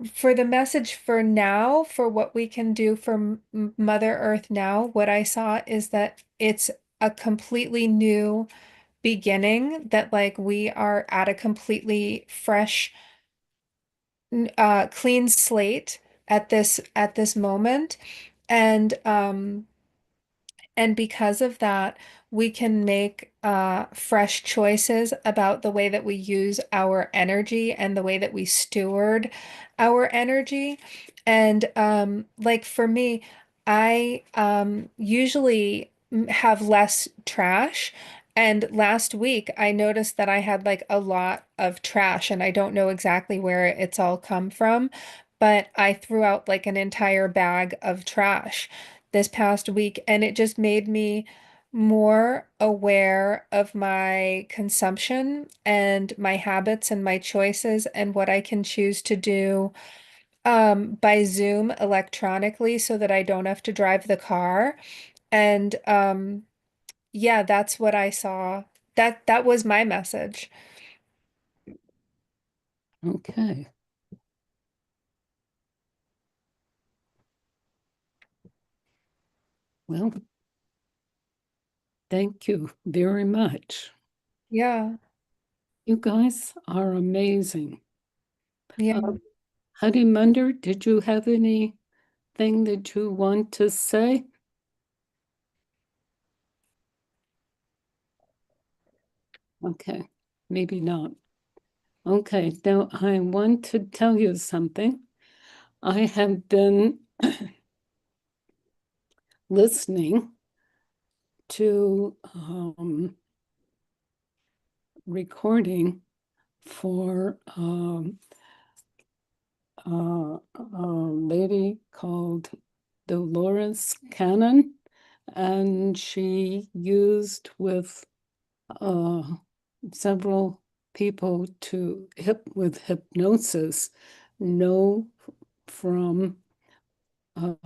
for the message for now, for what we can do for Mother Earth now, what I saw is that it's a completely new beginning, that like we are at a completely fresh, clean slate at this moment. And because of that, we can make fresh choices about the way that we use our energy and the way that we steward our energy. And like for me, I usually have less trash. And last week, I noticed that I had like a lot of trash, and I don't know exactly where it's all come from, but I threw out like an entire bag of trash this past week, and it just made me more aware of my consumption and my habits and my choices, and what I can choose to do by Zoom electronically so that I don't have to drive the car. And yeah, that's what I saw. That was my message. Okay. Well, thank you very much. Yeah. You guys are amazing. Yeah. Harimandir, did you have anything that you want to say? Okay, maybe not. Okay, now I want to tell you something. I have been listening to recording for a lady called Delores Cannon, and she used with several people with hypnosis know from what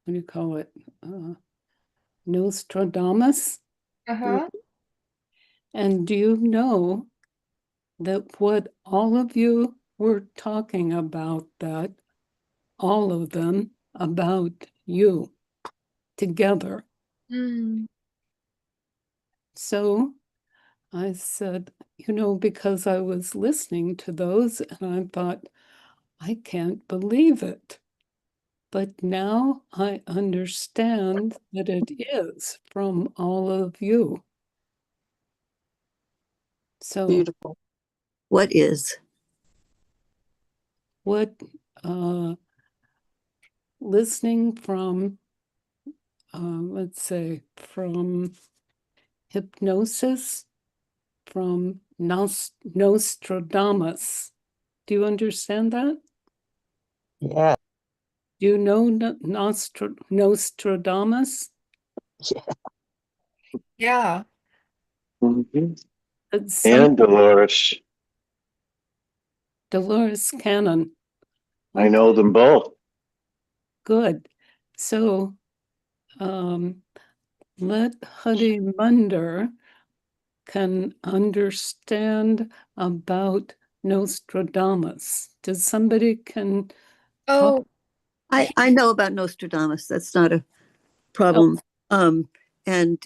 do you call it? Nostradamus. Uh-huh. And do you know that what all of you were talking about, that all of them about you together? Mm. So I said, because I was listening to those and I thought, I can't believe it. But now I understand that it is from all of you. So Beautiful. What is? what listening from, let's say, from hypnosis, from Nostradamus. Do you understand that? Yeah. Do you know Nostradamus? Yeah. Yeah. Mhm. It's And Dolores. Dolores Cannon. I know them both. Good. So let Harimandir can understand about Nostradamus. Does somebody can talk? Oh, I know about Nostradamus. That's not a problem. And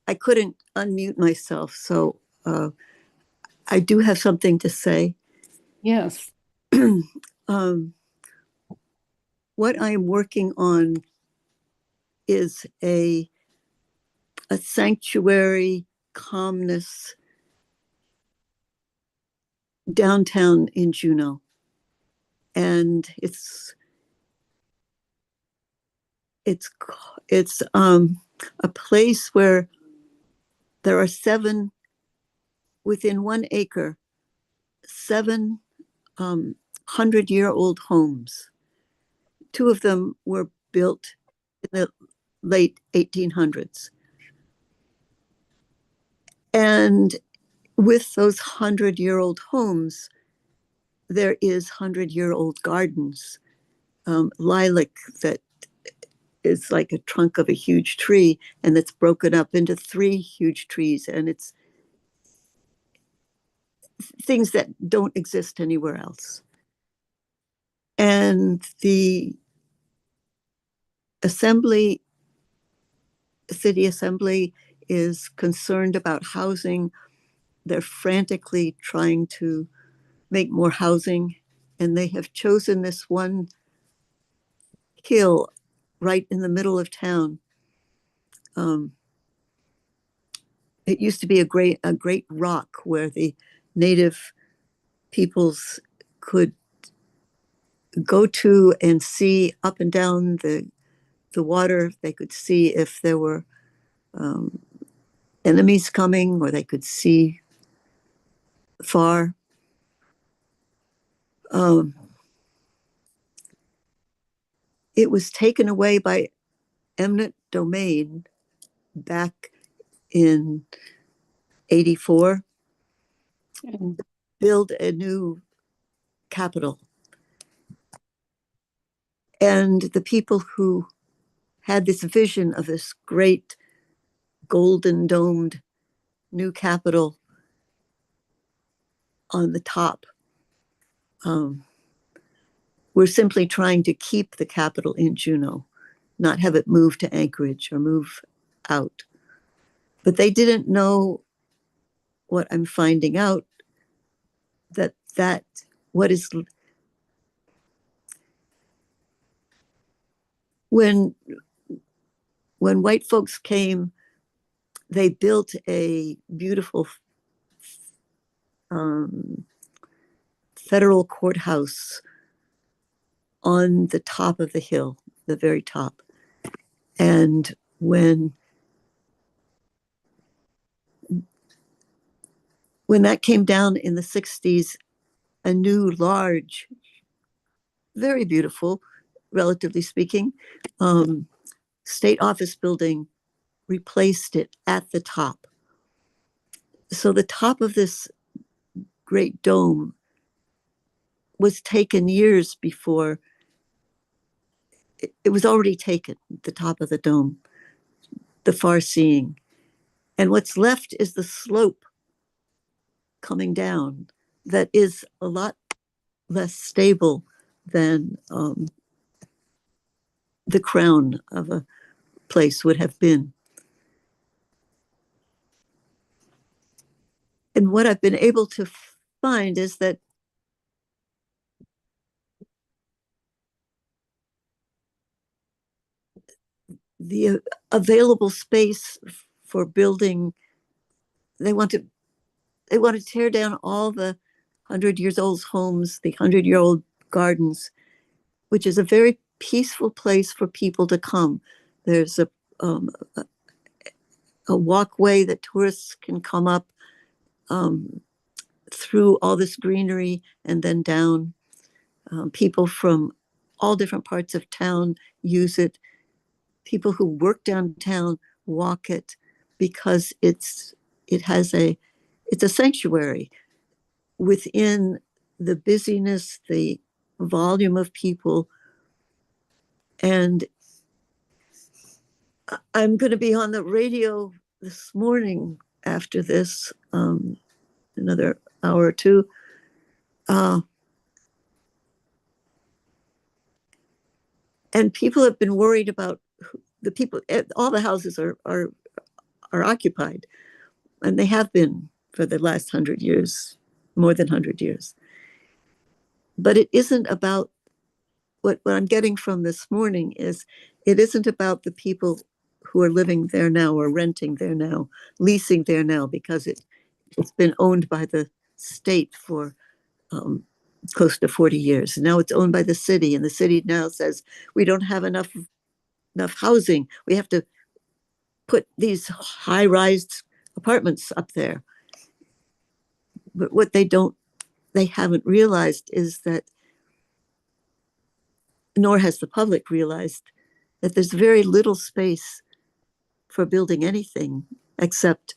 I couldn't unmute myself, so I do have something to say. Yes. What I'm working on is a sanctuary calmness downtown in Juneau, and it's a place where there are 7 within 1 acre, 7 100-year-old homes. 2 of them were built in the late 1800s. And with those 100-year-old homes, there is 100-year-old gardens, lilac that is like a trunk of a huge tree, and that's broken up into 3 huge trees, and it's things that don't exist anywhere else. And the city assembly is concerned about housing. They're frantically trying to make more housing, and they have chosen this one hill right in the middle of town. It used to be a great rock where the native peoples could go to and see up and down the water. They could see if there were enemies coming, or they could see far. It was taken away by eminent domain back in 84, And build a new capital. And the people who had this vision of this great golden domed new capital on the top. We're simply trying to keep the capital in Juneau, not have it move to Anchorage or move out. But they didn't know what I'm finding out, that what is, when white folks came, they built a beautiful federal courthouse on the top of the hill, the very top. And when that came down in the 60s, a new large, very beautiful, relatively speaking, state office building replaced it at the top. So the top of this great dome was taken years before. It was already taken, the top of the dome, the far seeing. And what's left is the slope coming down that is a lot less stable than the crown of a place would have been. And what I've been able to find is that the available space for building, they want to tear down all the 100-year-old homes, the 100-year-old gardens, which is a very peaceful place for people to come. There's a walkway that tourists can come up through all this greenery and then down. People from all different parts of town use it. People who work downtown walk it because it's a sanctuary within the busyness, the volume of people. And I'm going to be on the radio this morning after this, another hour or two. And people have been worried about the people, all the houses are occupied, and they have been for the last 100 years, more than 100 years. But it isn't about, what I'm getting from this morning is, it isn't about the people who are living there now or renting there now, leasing there now, because it's been owned by the state for close to 40 years. And now it's owned by the city, and the city now says, we don't have enough housing. We have to put these high-rise apartments up there. But what they haven't realized is that, nor has the public realized, that there's very little space for building anything except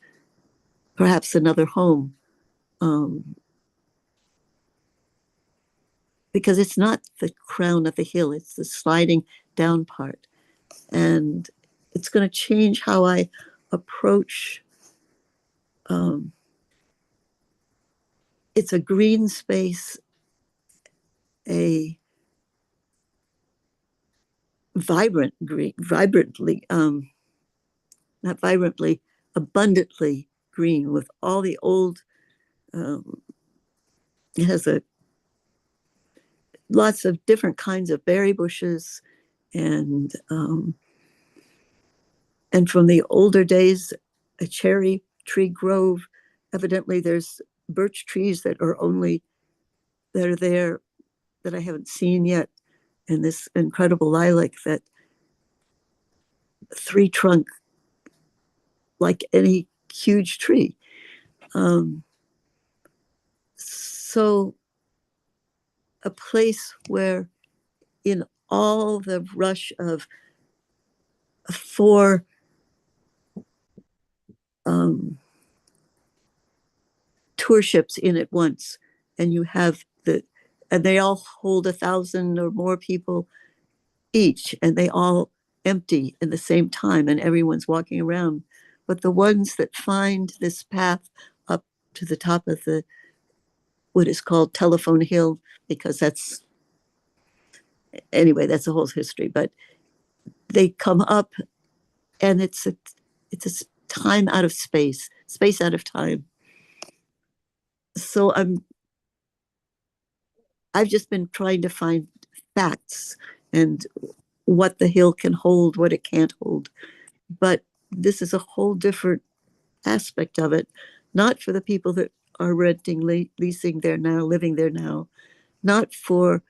perhaps another home. Because it's not the crown of the hill, it's the sliding down part. And it's going to change how I approach. It's a green space, a vibrant green, not vibrantly, abundantly green, with all the old, it has lots of different kinds of berry bushes, and from the older days, a cherry tree grove. Evidently there's birch trees that are there that I haven't seen yet, and this incredible lilac, that three trunk like any huge tree. So a place where, in all the rush of four tour ships in at once, and you have and they all hold 1,000 or more people each, and they all empty at the same time and everyone's walking around. But the ones that find this path up to the top of the what is called Telephone Hill, because that's anyway, that's a whole history. But they come up, and it's a time out of space, space out of time. So I've just been trying to find facts and what the hill can hold, what it can't hold. But this is a whole different aspect of it, not for the people that are renting, leasing there now, living there now, not for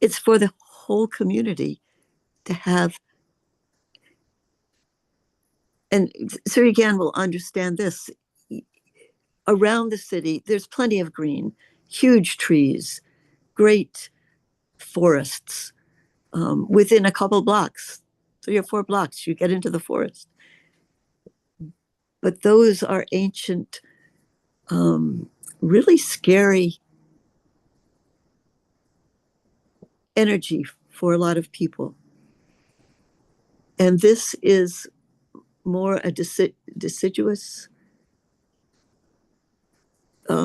it's for the whole community to have. And Siri Gan will understand this. Around the city, there's plenty of green, huge trees, great forests. Within a couple blocks, 3 or 4 blocks, you get into the forest. But those are ancient, really scary energy for a lot of people. And this is more a deciduous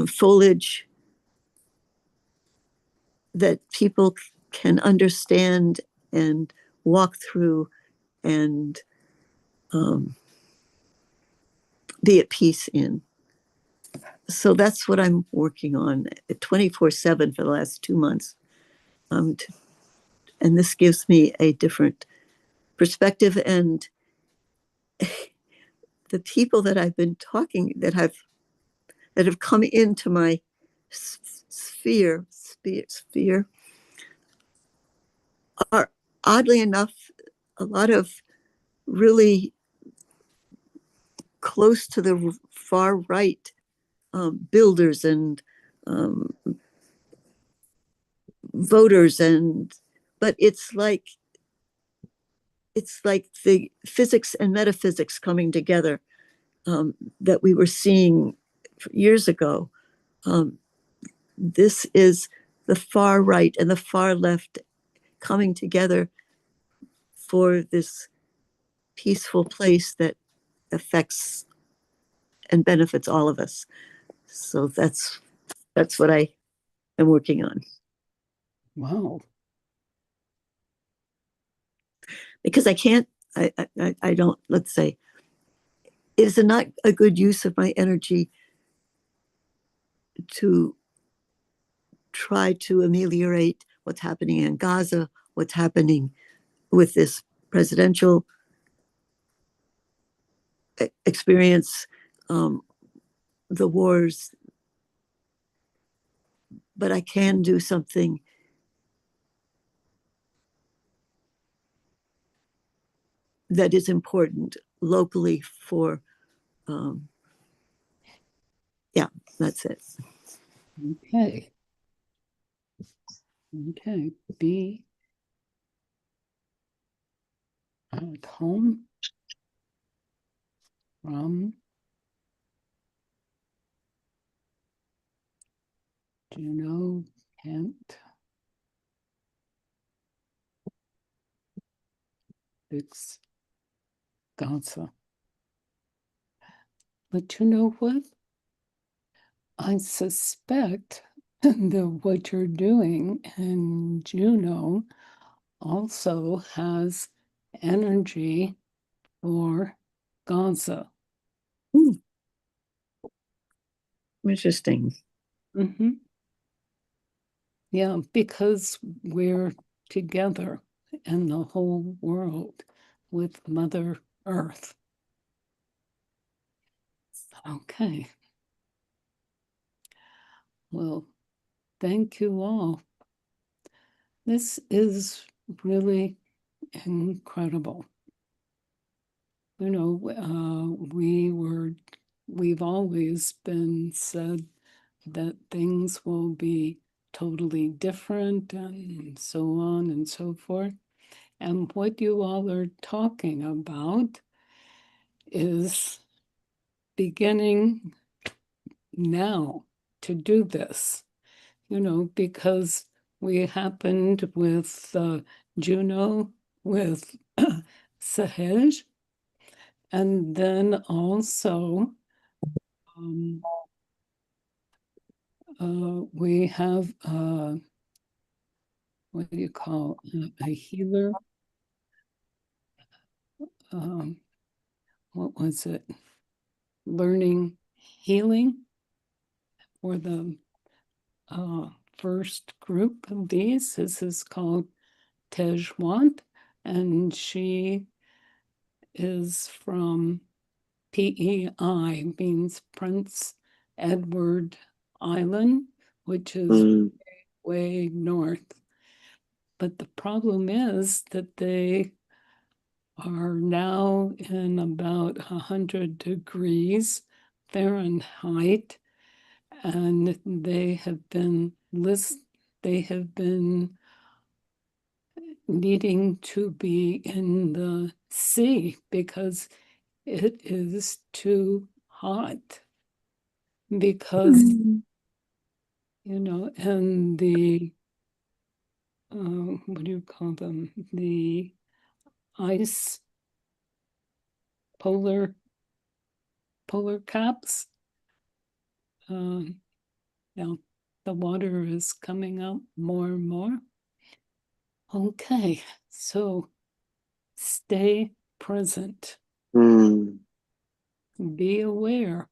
foliage that people can understand and walk through and be at peace in. So that's what I'm working on 24/7 for the last 2 months. And this gives me a different perspective. And the people that I've been talking, that have come into my sphere are, oddly enough, a lot of really close to the far right builders and voters, but it's like the physics and metaphysics coming together that we were seeing years ago. This is the far right and the far left coming together for this peaceful place that affects and benefits all of us. So that's what I am working on. Wow. Because I can't, I don't, let's say, it is not a good use of my energy to try to ameliorate what's happening in Gaza, what's happening with this presidential experience, the wars. But I can do something that is important locally for, yeah, that's it. Okay. Okay. Be at home from Juno, Kent, fix Gaza. But you know what? I suspect that what you're doing in Juno also has energy for Gaza. Interesting. Mm-hmm. Yeah, because we're together in the whole world with Mother Earth. Okay. Well, thank you all. This is really incredible. You know, we've always been said that things will be totally different and so on and so forth. And what you all are talking about is beginning now to do this, you know, because we happened with Juno, with Sahej, and then also we have what do you call a healer? What was it? Learning healing for the first group of these. This is called Tejwant, and she is from PEI, means Prince Edward Island, which is way north. But the problem is that they are now in about 100 degrees Fahrenheit, and they have been needing to be in the sea because it is too hot. Because and the what do you call them? The ice polar caps. Now the water is coming up more and more. Okay, so stay present. Be aware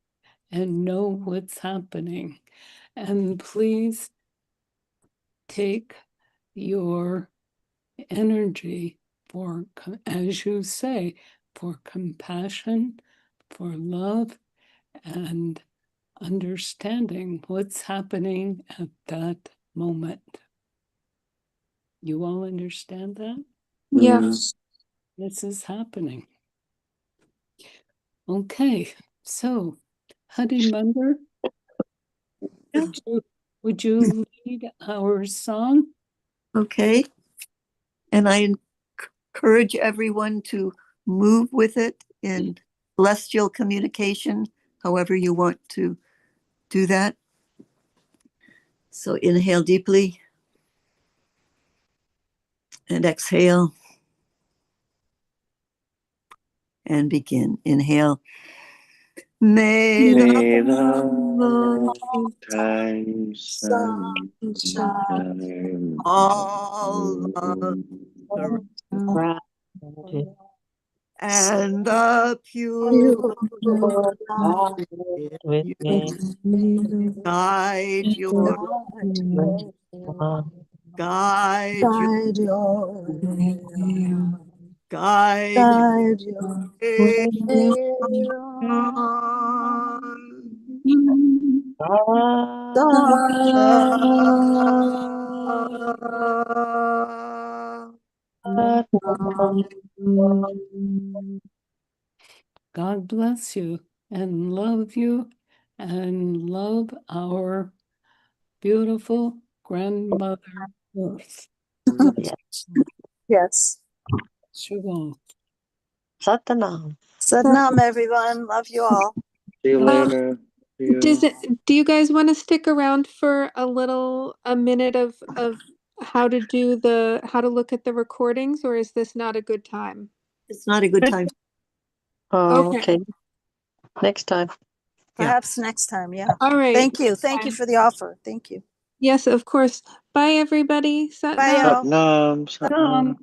and know what's happening. And please take your energy for, as you say, for compassion, for love, and understanding what's happening at that moment. You all understand that? Yes. This is happening. Okay, so Harimandir, would you lead our song? Okay. And I encourage everyone to move with it in celestial communication, however you want to do that. So inhale deeply and exhale and begin. Inhale. May the time sunshine all of the and the pure guide your way. God bless you and love you and love our beautiful grandmother Earth. Yes. Shalom. Satanam. Satnam, everyone. Love you all. See you later. See you. Do you guys want to stick around for a minute of how to look at the recordings, or is this not a good time? It's not a good time. Oh, Okay. okay. Next time. Perhaps next time. Yeah. All right. Thank you. Thank you for the offer. Thank you. Yes, of course. Bye, everybody. Bye, y'all. Satnam. Shalom.